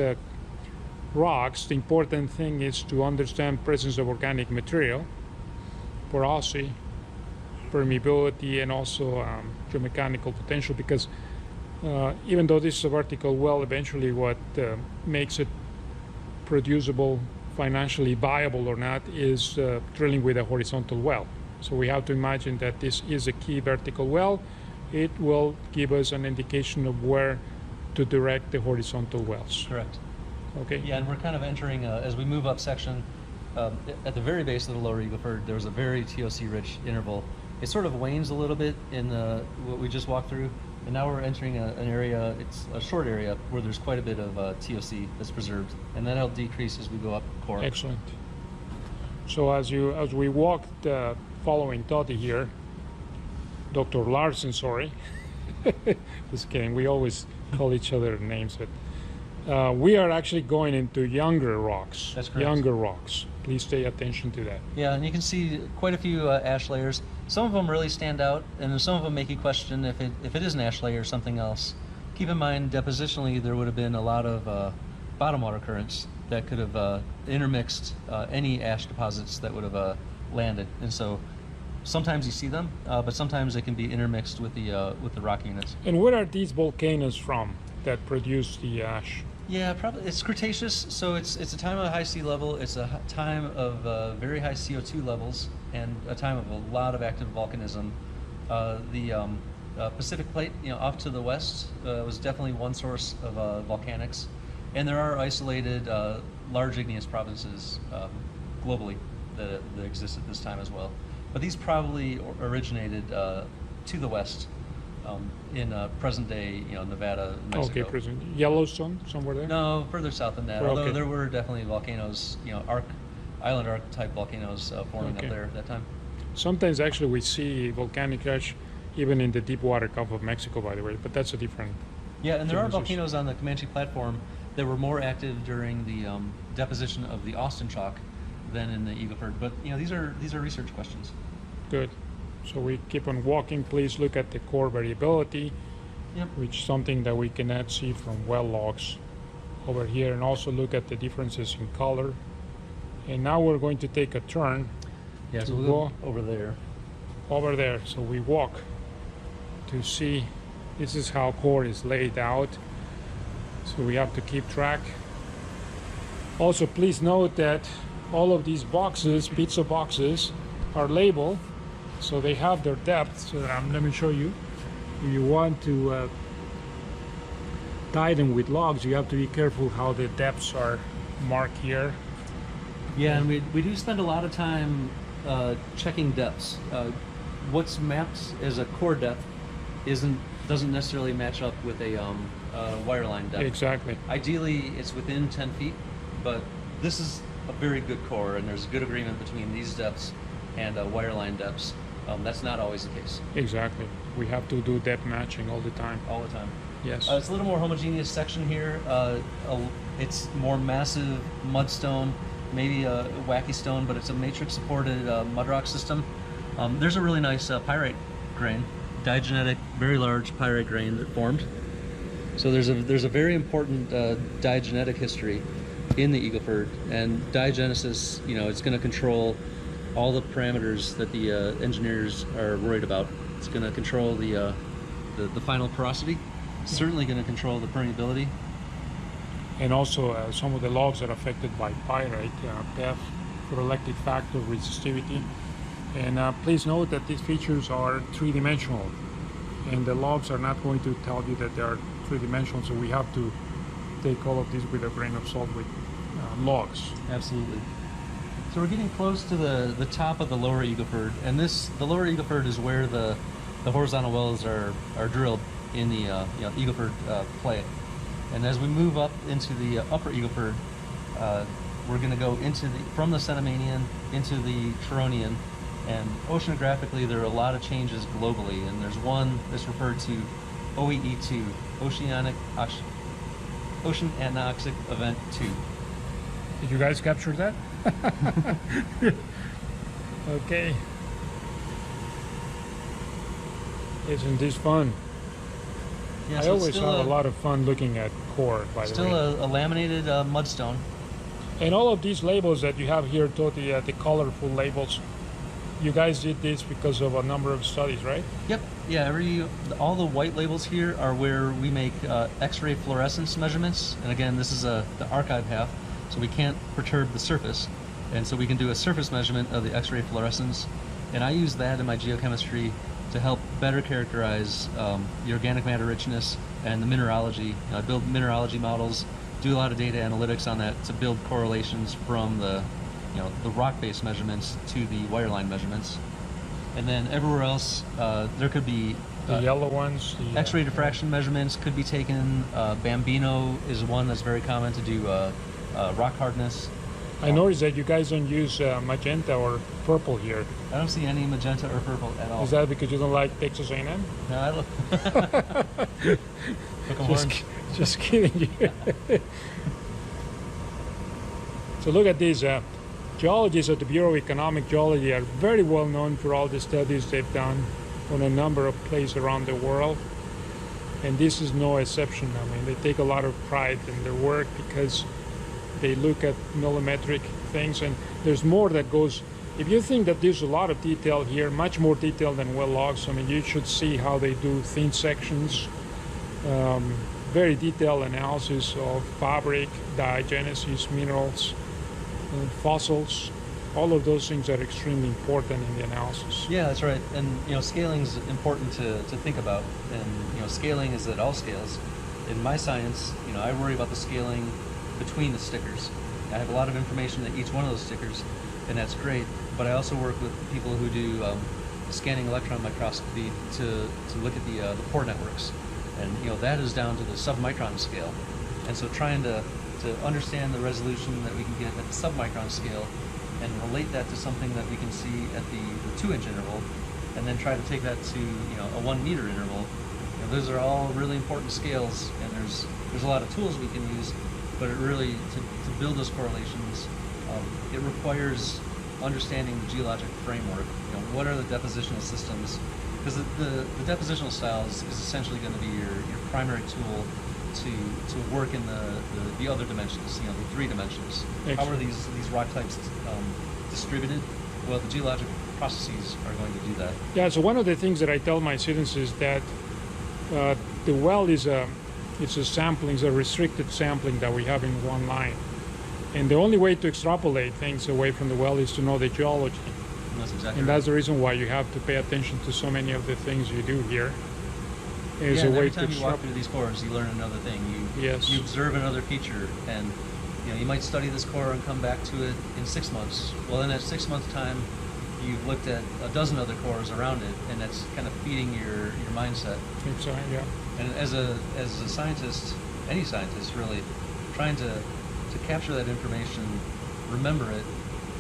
rocks, the important thing is to understand presence of organic material, porosity, permeability, and also geomechanical potential, because even though this is a vertical well, eventually what makes it producible, financially viable or not, is drilling with a horizontal well. So we have to imagine that this is a key vertical well. It will give us an indication of where to direct the horizontal wells. Correct. Okay. Yeah, and we're kind of entering, as we move up section, at the very base of the lower Eagle Ford, there was a very TOC-rich interval. It sort of wanes a little bit in what we just walked through, and now we're entering an area, it's a short area, where there's quite a bit of TOC that's preserved, and that'll decrease as we go up core. Excellent. So as we walked following Toti here, Dr. Larson, sorry, just kidding, we always call each other names, but We are actually going into younger rocks. That's correct. Younger rocks. Please pay attention to that. Yeah, and you can see quite a few ash layers. Some of them really stand out, and some of them make you question if it is an ash layer or something else. Keep in mind, depositionally, there would have been a lot of bottom water currents that could have intermixed any ash deposits that would have landed. And so sometimes you see them, but sometimes they can be intermixed with the rock units. And where are these volcanoes from that produce the ash? Yeah, probably it's Cretaceous, so it's a time of high sea level. It's a time of very high CO2 levels and a time of a lot of active volcanism. The Pacific Plate, off to the west, was definitely one source of volcanics, and there are isolated large igneous provinces globally that exist at this time as well. But these probably originated to the west. In present day, Nevada, Mexico. Okay, present. Yellowstone, somewhere there? No, further south than that. Well, Although okay. there were definitely volcanoes, island arc type volcanoes forming Okay. up there at that time. Sometimes actually we see volcanic ash even in the deep water Gulf of Mexico, by the way, but that's a different. Yeah, and there are Genesis. volcanoes on the Comanche platform that were more active during the deposition of the Austin chalk than in the Eagle Ford. But these are research questions. Good. So we keep on walking. Please look at the core variability, Yep. which is something that we cannot see from well logs over here, and also look at the differences in color. And now we're going to take a turn Yeah, to so we'll go go over there. over there. So we walk to see. This is how core is laid out. So we have to keep track. Also, please note that all of these boxes, pizza boxes, are labeled, so they have their depth. So let me show you. If you want to tie them with logs, you have to be careful how the depths are marked here. Yeah, and we do spend a lot of time checking depths. What's mapped as a core depth doesn't necessarily match up with a wireline depth. Exactly. Ideally, it's within 10 feet, but this is a very good core, and there's good agreement between these depths and wireline depths. That's not always the case. Exactly. We have to do depth matching all the time. All the time. Yes. It's a little more homogeneous section here. It's more massive mudstone, maybe a wacky stone, but it's a matrix-supported mud rock system. There's a really nice pyrite grain, diagenetic, very large pyrite grain that formed. So there's a very important diagenetic history in the Eagle Ford, and diagenesis, it's going to control all the parameters that the engineers are worried about. It's going to control the final porosity. Certainly going to control the permeability. And also some of the logs are affected by pyrite, PEF, photoelectric factor, resistivity. And please note that these features are three-dimensional, and the logs are not going to tell you that they are three-dimensional, so we have to take all of this with a grain of salt with logs. Absolutely. So we're getting close to the top of the lower Eagle Ford, and the lower Eagle Ford is where the horizontal wells are drilled in the Eagle Ford play. And as we move up into the upper Eagle Ford, we're going to go from the Cenomanian into the Turonian, and oceanographically there are a lot of changes globally, and there's one that's referred to OEE2, Oceanic Anoxic Event 2. Did you guys capture that? Okay. Isn't this fun? Yeah, I so it's always still have a lot of fun looking at core, by the way. Still a laminated mudstone. And all of these labels that you have here, Toti, the colorful labels, you guys did this because of a number of studies, right? Yep. Yeah. All the white labels here are where we make X-ray fluorescence measurements. And again, this is the archive half, so we can't perturb the surface, and so we can do a surface measurement of the X-ray fluorescence. And I use that in my geochemistry to help better characterize the organic matter richness and the mineralogy. I build mineralogy models, do a lot of data analytics on that to build correlations from the rock-based measurements to the wireline measurements. And then everywhere else, there could be The yellow ones. The, X-ray diffraction measurements could be taken. Bambino is one that's very common to do rock hardness. I noticed that you guys don't use magenta or purple here. I don't see any magenta or purple at all. Is that because you don't like Texas A&M? No, I look. Look, I'm orange. Just kidding you. So look at these. Geologists at the Bureau of Economic Geology are very well known for all the studies they've done on a number of places around the world. And this is no exception. I mean, they take a lot of pride in their work because they look at millimetric things, and there's more that goes. If you think that there's a lot of detail here, much more detail than well logs, I mean, you should see how they do thin sections, very detailed analysis of fabric, diagenesis, minerals, fossils. All of those things are extremely important in the analysis. Yeah, that's right. And scaling is important to think about. And scaling is at all scales. In my science, I worry about the scaling between the stickers. I have a lot of information at each one of those stickers, and that's great. But I also work with people who do scanning electron microscopy to look at the pore networks, and that is down to the submicron scale. And so trying to understand the resolution that we can get at the submicron scale and relate that to something that we can see at the 2-inch interval, and then try to take that to a 1 meter interval. Those are all really important scales, and there's a lot of tools we can use, but it really to build those correlations, it requires understanding the geologic framework. What are the depositional systems? Because the depositional styles is essentially going to be your primary tool to work in the other dimensions, the 3 dimensions. Excellent. How are these rock types distributed? Well, the geologic processes are going to do that. Yeah, so one of the things that I tell my students is that the well is it's a sampling, it's a restricted sampling that we have in one line. And the only way to extrapolate things away from the well is to know the geology. That's exactly And right. that's the reason why you have to pay attention to so many of the things you do here. Is Yeah, a way every to time you walk extrapolate. through these cores, you learn another thing. Yes. You observe another feature, and you might study this core and come back to it in 6 months. Well, in that 6 month time, you've looked at a dozen other cores around it, and that's kind of feeding your mindset. Exactly, yeah. And as a scientist, any scientist really, trying to capture that information, remember it,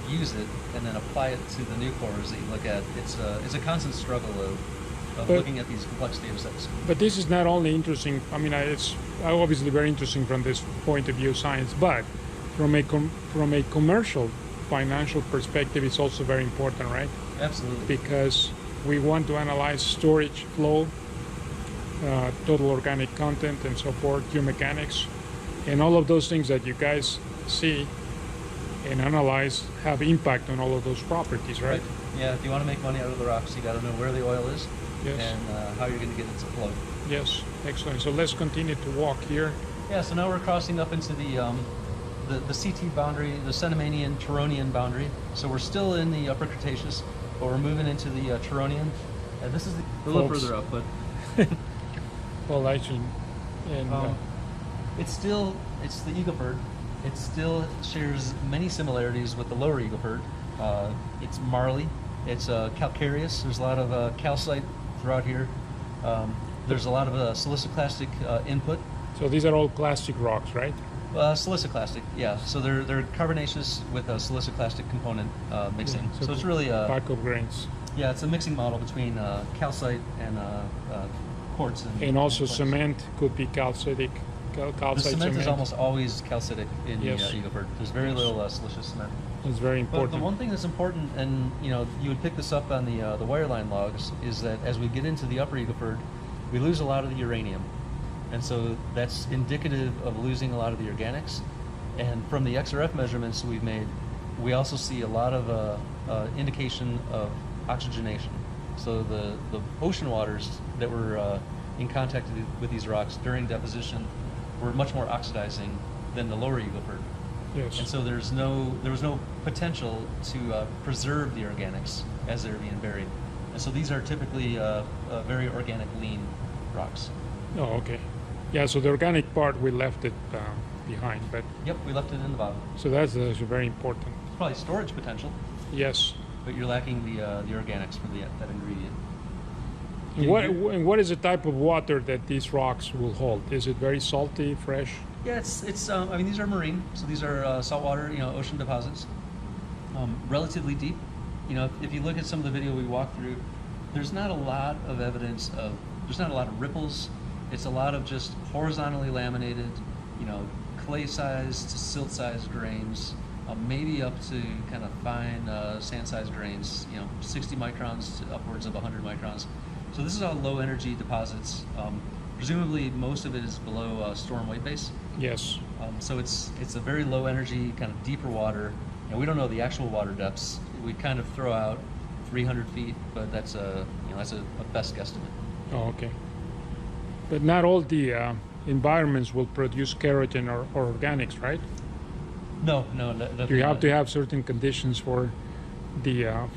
use it, and then apply it to the new cores that you look at. It's a constant struggle of looking at these complex data sets. But this is not only interesting, I mean, it's obviously very interesting from this point of view of science, but from a commercial, financial perspective, it's also very important, right? Absolutely. Because we want to analyze storage flow, total organic content, and so forth, geomechanics, and all of those things that you guys see and analyze have impact on all of those properties, right? Yeah, if you want to make money out of the rocks, you got to know where the oil is. Yes. And how you're going to get it to flow. Yes, excellent. So let's continue to walk here. Yeah, so now we're crossing up into the CT boundary, the Cenomanian-Turonian boundary. So we're still in the Upper Cretaceous, but we're moving into the Turonian. And this is a little Folks. further up, but Well, actually, and it's the Eagle Ford. It still shares many similarities with the lower Eagle Ford. It's marly. It's calcareous. There's a lot of calcite throughout here. There's a lot of siliciclastic input. so these are all clastic rocks, right? Siliciclastic, yeah. So they're carbonaceous with a siliciclastic component mixing. Yeah, So it's really pack of grains. yeah, it's a mixing model between calcite and quartz. And also quartz. cement could be calcitic. The Calcite cement is almost always calcitic in Yes. the Eagle Ford. There's very little siliceous cement. It's very But important. the one thing that's important, and you would pick this up on the wireline logs, is that as we get into the upper Eagle Ford, we lose a lot of the uranium, and so that's indicative of losing a lot of the organics. And from the XRF measurements we've made, we also see a lot of indication of oxygenation. So the ocean waters that were in contact with these rocks during deposition were much more oxidizing than the lower Eagle Ford. Yes. And so there was no potential to preserve the organics as they're being buried. And so these are typically very organic, lean rocks. Oh, okay. Yeah, so the organic part, we left it behind, but Yep, we left it in the bottom. so that's very important. It's probably storage potential, Yes. but you're lacking the organics for that ingredient. And what is the type of water that these rocks will hold? Is it very salty, fresh? Yeah, it's. I mean, these are marine, so these are saltwater, ocean deposits, relatively deep. If you look at some of the video we walked through, there's not a lot of evidence of. There's not a lot of ripples. It's a lot of just horizontally laminated, clay-sized to silt-sized grains, maybe up to kind of fine sand-sized grains, 60 microns to upwards of 100 microns. So this is all low-energy deposits. Presumably, most of it is below storm weight base. Yes. So it's a very low-energy, kind of deeper water. We don't know the actual water depths. We kind of throw out 300 feet, but that's a best guesstimate. Oh, okay. But not all the environments will produce keratin or organics, right? No, You have to have certain conditions for the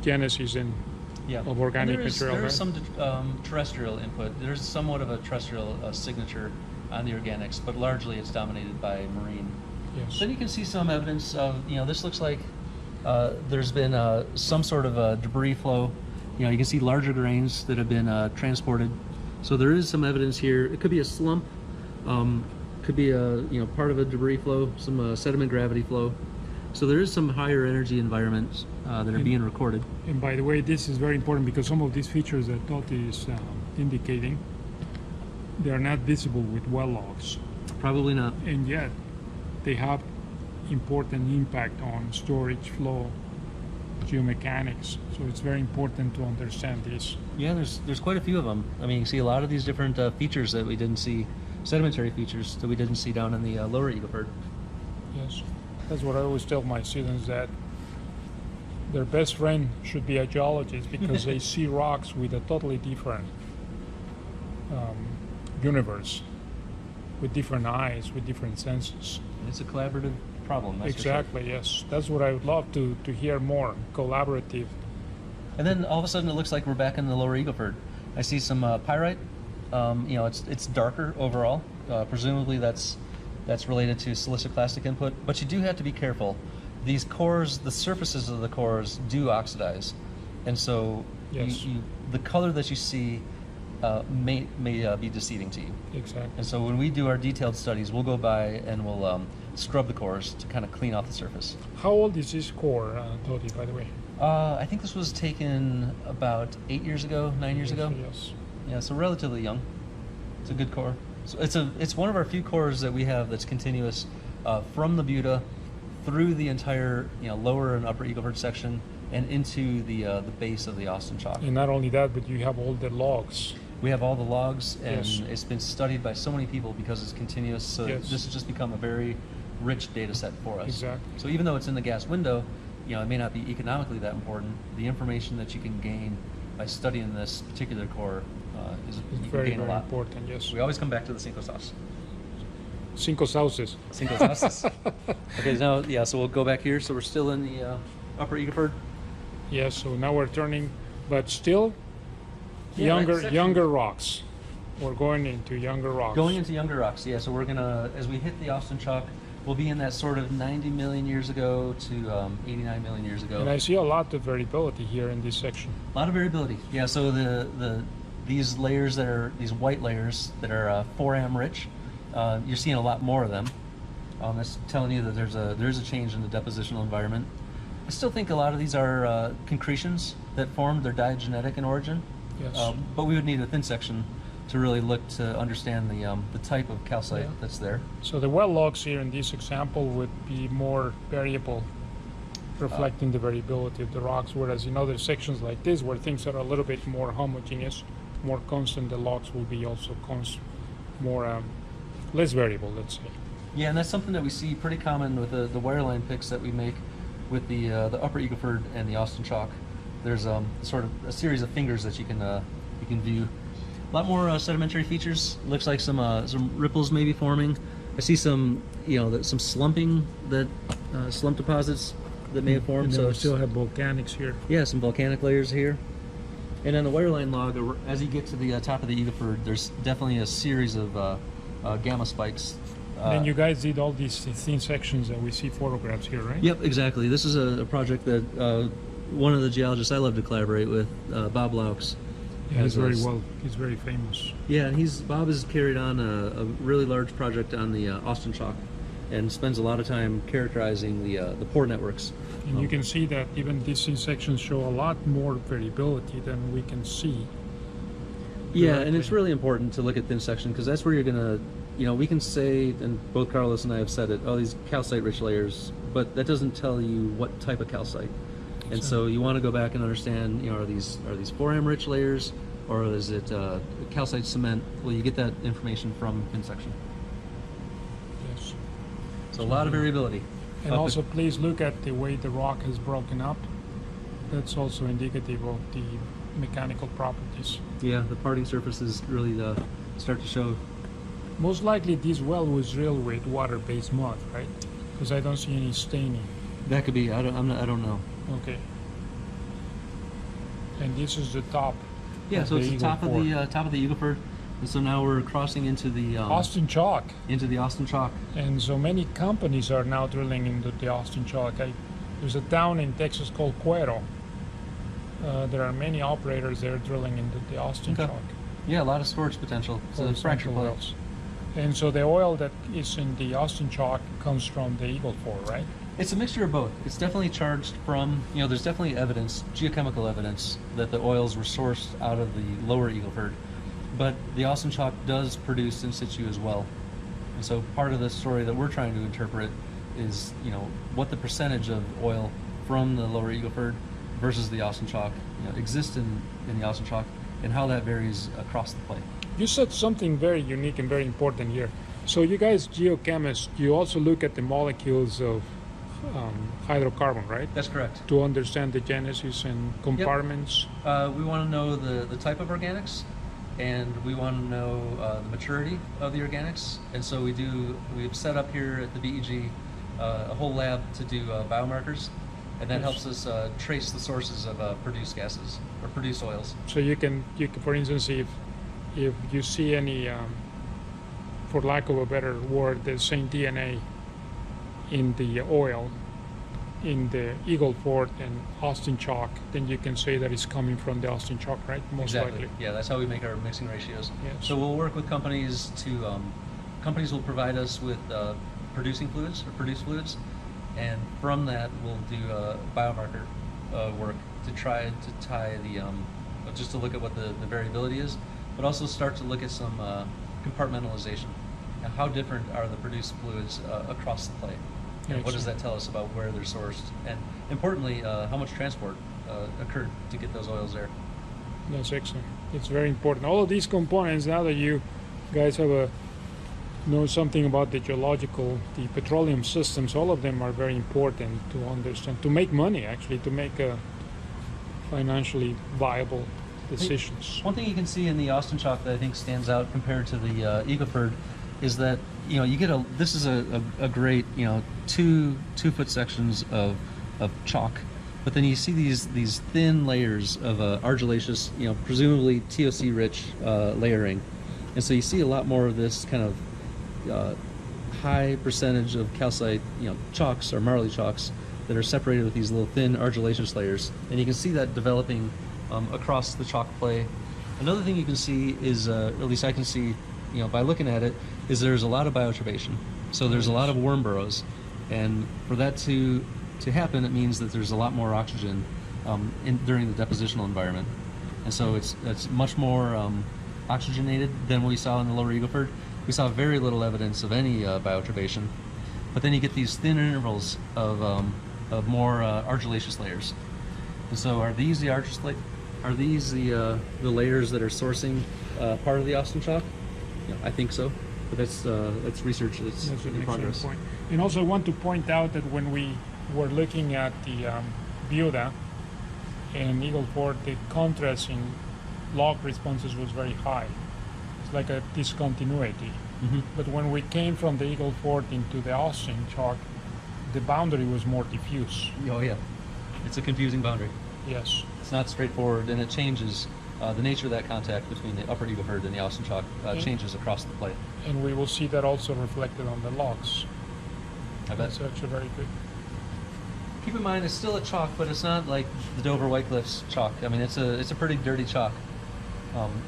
genesis of organic material. There right? is some terrestrial input. There's somewhat of a terrestrial signature on the organics, but largely it's dominated by marine. Yes. Then you can see some evidence of, this looks like there's been some sort of debris flow. You can see larger grains that have been transported. So there is some evidence here. It could be a slump, could be a part of a debris flow, some sediment gravity flow. So there is some higher energy environments that are being recorded. And by the way, this is very important because some of these features that Totti is indicating, they are not visible with well logs. Probably not. And yet, they have important impact on storage flow, geomechanics. So it's very important to understand this. Yeah, there's quite a few of them. I mean, you see a lot of these different features that we didn't see, sedimentary features that we didn't see down in the lower Eagle Ford. Yes, that's what I always tell my students, that their best friend should be a geologist because they see rocks with a totally different universe, with different eyes, with different senses. It's a collaborative problem. That's exactly, for sure. Yes. That's what I would love to hear more, collaborative. And then all of a sudden it looks like we're back in the lower Eagle Ford. I see some pyrite. It's darker overall. Presumably that's related to siliciclastic input, but you do have to be careful. These cores, the surfaces of the cores do oxidize, and so yes. The color that you see may be deceiving to you. Exactly. And so when we do our detailed studies, we'll go by and we'll scrub the cores to kind of clean off the surface. How old is this core, Totti, by the way? I think this was taken about 8 years ago, 9 years ago. Yes. Yeah, so relatively young. It's a good core. So it's one of our few cores that we have that's continuous from the Buda through the entire lower and upper Eagle Ford section and into the base of the Austin Chalk. And not only that, but you have all the logs. We have all the logs, and yes. It's been studied by so many people because it's continuous. So yes. This has just become a very rich data set for us. Exactly. So even though it's in the gas window, it may not be economically that important. The information that you can gain by studying this particular core is very, very important. Yes. We always come back to the Cinco Sauce. Cinco Sauces. Cinco Sauces. Okay, now so we'll go back here. So we're still in the upper Eagle Ford. Yes. So now we're turning, but still younger rocks. We're going into younger rocks. Going into younger rocks. Yeah. So we're gonna, as we hit the Austin Chalk, we'll be in that sort of 90 million years ago to 89 million years ago. And I see a lot of variability here in this section. A lot of variability. Yeah. So these layers these white layers that are 4am rich, you're seeing a lot more of them. That's telling you that there's a change in the depositional environment. I still think a lot of these are concretions that formed. They're diagenetic in origin. Yes. But we would need a thin section to really look to understand the type of calcite that's there. So the well logs here in this example would be more variable, reflecting the variability of the rocks, whereas in other sections like this, where things are a little bit more homogeneous, more constant, the logs will be also more less variable, let's say. Yeah, and that's something that we see pretty common with the wireline picks that we make with the upper Eagle Ford and the Austin Chalk. There's sort of a series of fingers that you can view. A lot more sedimentary features. Looks like some ripples may be forming. I see some some slumping slump deposits that may have formed. And so we still have volcanics here. Yeah, some volcanic layers here. And on the wireline log, as you get to the top of the Eagle Ford, there's definitely a series of gamma spikes. Then you guys did all these thin sections that we see photographs here, right? Yep, exactly. This is a project that one of the geologists I love to collaborate with, Bob Laux. Yeah, he's very famous. Yeah, and Bob has carried on a really large project on the Austin Chalk and spends a lot of time characterizing the pore networks. And you can see that even these thin sections show a lot more variability than we can see Yeah, and directly. it's really important to look at thin section because that's where you're gonna, we can say, and both Carlos and I have said it, oh, these calcite-rich layers, but that doesn't tell you what type of calcite. And so you want to go back and understand, are these 4M-rich layers, or is it calcite cement? Well, you get that information from thin section. Yes. So a lot of variability. And also, please look at the way the rock is broken up. That's also indicative of the mechanical properties. Yeah, the parting surfaces really start to show. Most likely this well was drilled with water-based mud, right? Because I don't see any staining. That could be. I don't know. Okay. And this is the top. Yeah, of so it's the Eagle top Ford. of the top of the Eagle Ford, and so now we're crossing into the Austin Chalk. into the Austin Chalk. And so many companies are now drilling into the Austin Chalk. There's a town in Texas called Cuero. There are many operators there drilling into the Austin Okay. Chalk. Yeah, a lot of storage potential. So for the fracture central play. wells. And so the oil that is in the Austin Chalk comes from the Eagle Ford, right? It's a mixture of both. It's definitely charged from, there's definitely evidence, geochemical evidence, that the oils were sourced out of the lower Eagle Ford. But the Austin Chalk does produce in situ as well. And so part of the story that we're trying to interpret is, what the percentage of oil from the lower Eagle Ford versus the Austin Chalk, exists in the Austin Chalk, and how that varies across the play. You said something very unique and very important here. So you guys, geochemists, you also look at the molecules of hydrocarbon, right? That's correct. To understand the genesis and compartments. We want to know the type of organics, and we want to know the maturity of the organics. And so we've set up here at the BEG a whole lab to do biomarkers, and that helps us trace the sources of produced gases or produced oils. So you can, for instance, if you see any, for lack of a better word, the same DNA in the oil in the Eagle Ford and Austin Chalk, then you can say that it's coming from the Austin Chalk, right? Most Exactly. likely. Yeah, that's how we make our mixing ratios. Yes. So we'll work with companies to, companies will provide us with producing fluids or produced fluids, and from that we'll do biomarker work to try to tie the, just to look at what the variability is, but also start to look at some compartmentalization. Now, how different are the produced fluids across the play? And what does that tell us about where they're sourced? And importantly, how much transport occurred to get those oils there? That's excellent. It's very important. All of these components, now that you guys have know something about the geological, the petroleum systems, all of them are very important to understand, to make money, actually, to make financially viable decisions. One thing you can see in the Austin Chalk that I think stands out compared to the Eagle Ford is that you get this is a great 2-foot sections of chalk, but then you see these thin layers of argillaceous, presumably TOC rich layering, and so you see a lot more of this kind of high percentage of calcite chalks or marley chalks that are separated with these little thin argillaceous layers, and you can see that developing across the chalk play. Another thing you can see is, at least I can see, by looking at it, is there's a lot of bioturbation. So there's a lot of worm burrows, and for that to happen, it means that there's a lot more oxygen during the depositional environment, and so it's much more oxygenated than what we saw in the lower Eagle Ford. We saw very little evidence of any bioturbation, but then you get these thin intervals of more argillaceous layers. And so are these the the layers that are sourcing part of the Austin Chalk? I think so, but that's research that's That's an in excellent progress. point. And also I want to point out that when we were looking at the Buda and Eagle Ford, the contrast in log responses was very high. It's like a discontinuity. Mm-hmm. But when we came from the Eagle Ford into the Austin Chalk, the boundary was more diffuse. Oh yeah, it's a confusing boundary. Yes. It's not straightforward, and it changes. The nature of that contact between the upper Eagle Ford and the Austin Chalk changes across the play. And we will see that also reflected on the logs. I bet. That's actually very good. Keep in mind, it's still a chalk, but it's not like the Dover White Cliffs chalk. I mean, it's a pretty dirty chalk.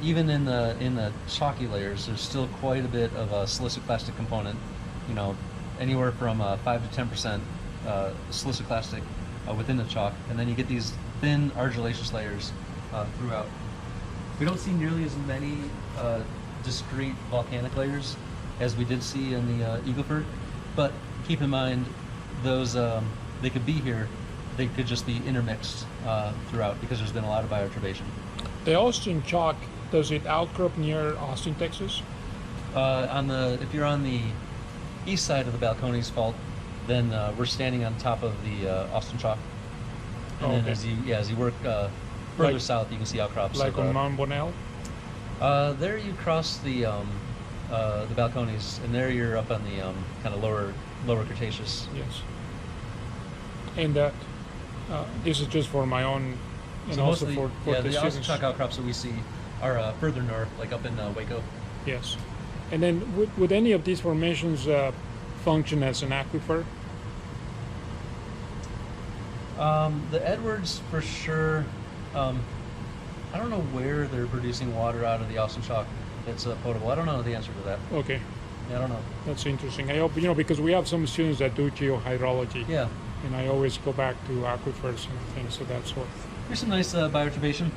Even in the chalky layers, there's still quite a bit of a siliciclastic component. Anywhere from 5 to 10% siliciclastic within the chalk, and then you get these thin argillaceous layers throughout. We don't see nearly as many discrete volcanic layers as we did see in the Eagle Ford, but keep in mind those they could be here. They could just be intermixed throughout because there's been a lot of bioturbation. The Austin Chalk, does it outcrop near Austin, Texas? If you're on the east side of the Balcones Fault, then we're standing on top of the Austin Chalk. And then as you work further south, you can see outcrops. Like on Mount Bonnell? There you cross the Balcones, and there you're up on the kind of lower Cretaceous. Yes. And this is just for my own, and So also mostly, for yeah, the the Austin students. Chalk outcrops that we see are further north, like up in Waco. Yes. And then would any of these formations function as an aquifer? The Edwards, for sure. I don't know where they're producing water out of the Austin Chalk that's potable. I don't know the answer to that. Okay, Yeah, I don't know. that's interesting. I hope, because we have some students that do geohydrology, Yeah, and I always go back to aquifers and things of that sort. here's some nice bioturbation.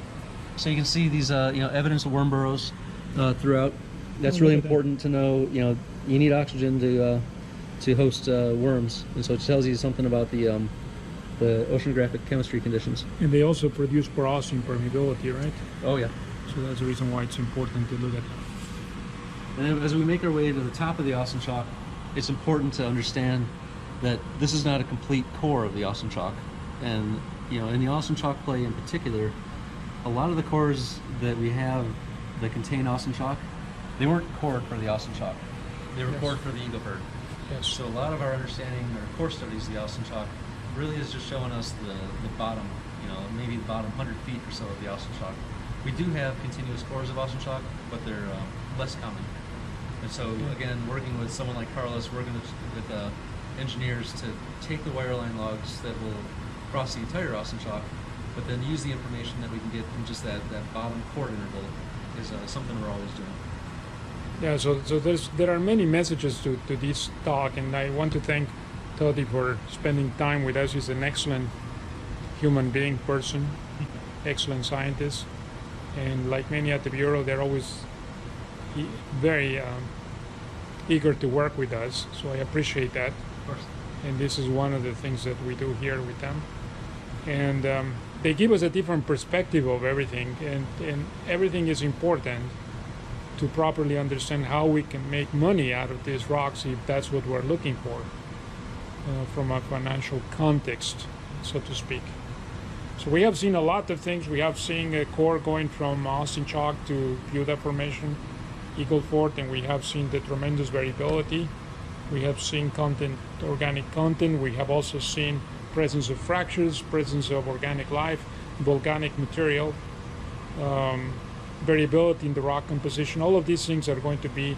So you can see these, evidence of worm burrows throughout. That's really important to know. You need oxygen to host worms, and so it tells you something about the oceanographic chemistry conditions. And they also produce porosity and permeability, right? Oh yeah. So that's the reason why it's important to look at. And as we make our way to the top of the Austin Chalk, it's important to understand that this is not a complete core of the Austin Chalk. And in the Austin Chalk play in particular, a lot of the cores that we have that contain Austin Chalk, they weren't cored for the Austin Chalk. They were cored for the Eagle Ford. Yes. So a lot of our understanding, our core studies of the Austin Chalk, really is just showing us the bottom, maybe the bottom 100 feet or so of the Austin Chalk. We do have continuous cores of Austin Chalk, but they're less common. And so, again, working with someone like Carlos, working with engineers to take the wireline logs that will cross the entire Austin Chalk, but then use the information that we can get from just that bottom core interval is something we're always doing. Yeah, so there are many messages to this talk, and I want to thank Toddy for spending time with us. He's an excellent human being, person, excellent scientist, and like many at the Bureau, they're always very eager to work with us, so I appreciate that. Of course. And this is one of the things that we do here with them. And they give us a different perspective of everything, and everything is important to properly understand how we can make money out of these rocks if that's what we're looking for from a financial context, so to speak. So we have seen a lot of things. We have seen a core going from Austin Chalk to Buda Formation, Eagle Ford, and we have seen the tremendous variability. We have seen organic content. We have also seen presence of fractures, presence of organic life, volcanic material, variability in the rock composition. All of these things are going to be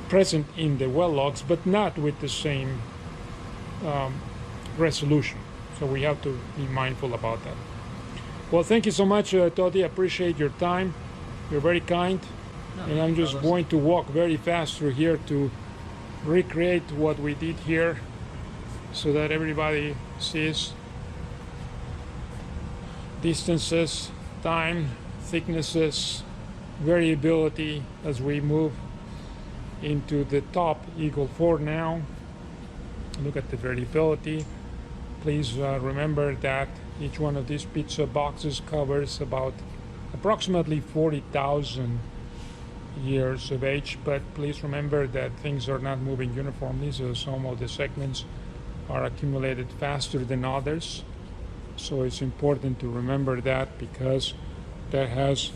present in the well logs, but not with the same resolution. So we have to be mindful about that. Well, thank you so much, Toddy. I appreciate your time. You're very kind. And I'm just going to walk very fast through here to recreate what we did here so that everybody sees distances, time, thicknesses, variability as we move into the top Eagle Ford now. Look at the variability. Please remember that each one of these pizza boxes covers about approximately 40,000 years of age, but please remember that things are not moving uniformly, so some of the segments are accumulated faster than others. So it's important to remember that, because that has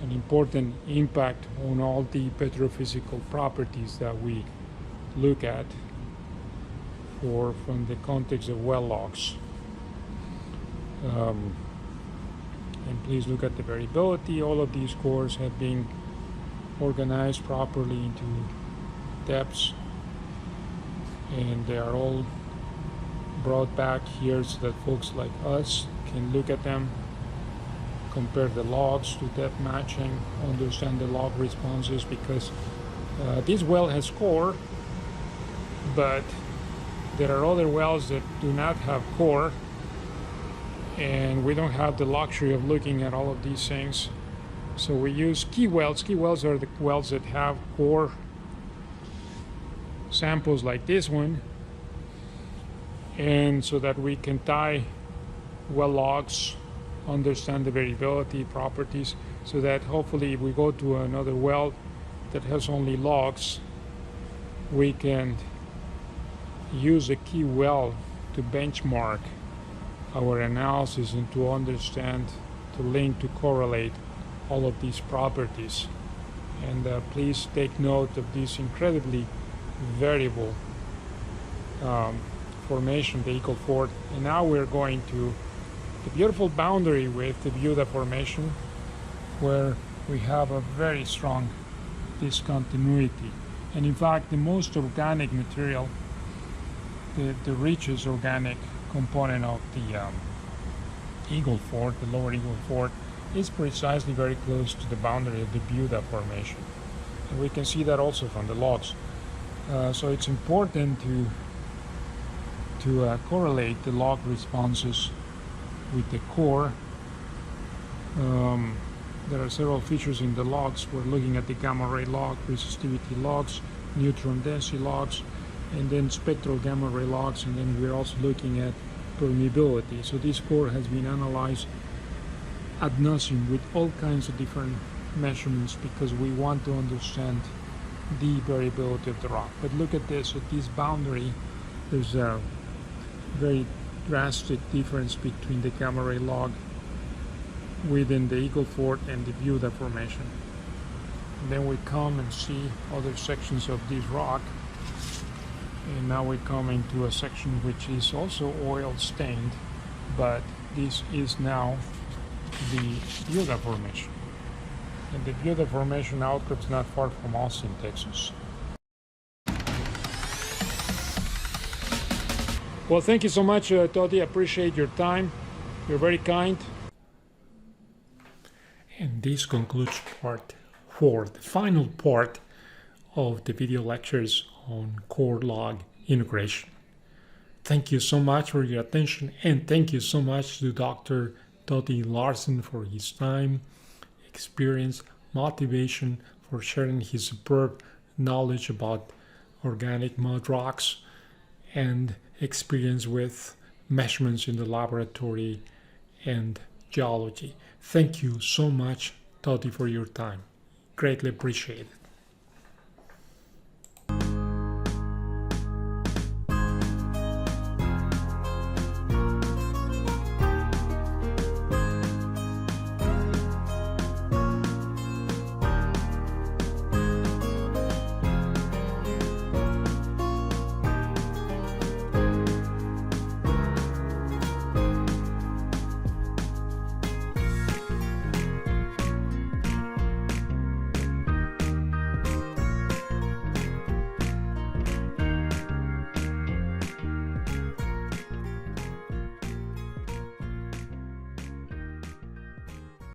an important impact on all the petrophysical properties that we look at or from the context of well logs. And please look at the variability. All of these cores have been organized properly into depths, and they are all brought back here so that folks like us can look at them, compare the logs to depth matching, understand the log responses, because this well has core, but there are other wells that do not have core, and we don't have the luxury of looking at all of these things So we use key wells. Key wells are the wells that have core samples like this one, and so that we can tie well logs, understand the variability properties, so that hopefully if we go to another well that has only logs, we can use a key well to benchmark our analysis and to understand, to link, to correlate all of these properties. And please take note of this incredibly variable formation, the Eagle Ford. And now we're going to the beautiful boundary with the Buda Formation, where we have a very strong discontinuity. And in fact, the most organic material, the richest organic component of the Eagle Ford, the lower Eagle Ford, is precisely very close to the boundary of the Buda Formation. And we can see that also from the logs. So it's important to correlate the log responses with the core. There are several features in the logs. We're looking at the gamma ray log, resistivity logs, neutron density logs, and then spectral gamma ray logs, and then we're also looking at permeability. So this core has been analyzed ad nauseum with all kinds of different measurements because we want to understand the variability of the rock. But look at this, at this boundary, there's a very drastic difference between the gamma ray log within the Eagle Ford and the Buda Formation. And then we come and see other sections of this rock, and now we come into a section which is also oil stained, but this is now the Buda Formation. And the Buda Formation outcrop's not far from Austin, Texas. Well, thank you so much, Toti. I appreciate your time. You're very kind. And this concludes part 4, the final part of the video lectures on core log integration. Thank you so much for your attention, and thank you so much to Dr. Toti Larsen for his time, experience, motivation, for sharing his superb knowledge about organic mud rocks and experience with measurements in the laboratory and geology. Thank you so much, Toti, for your time. Greatly appreciate it.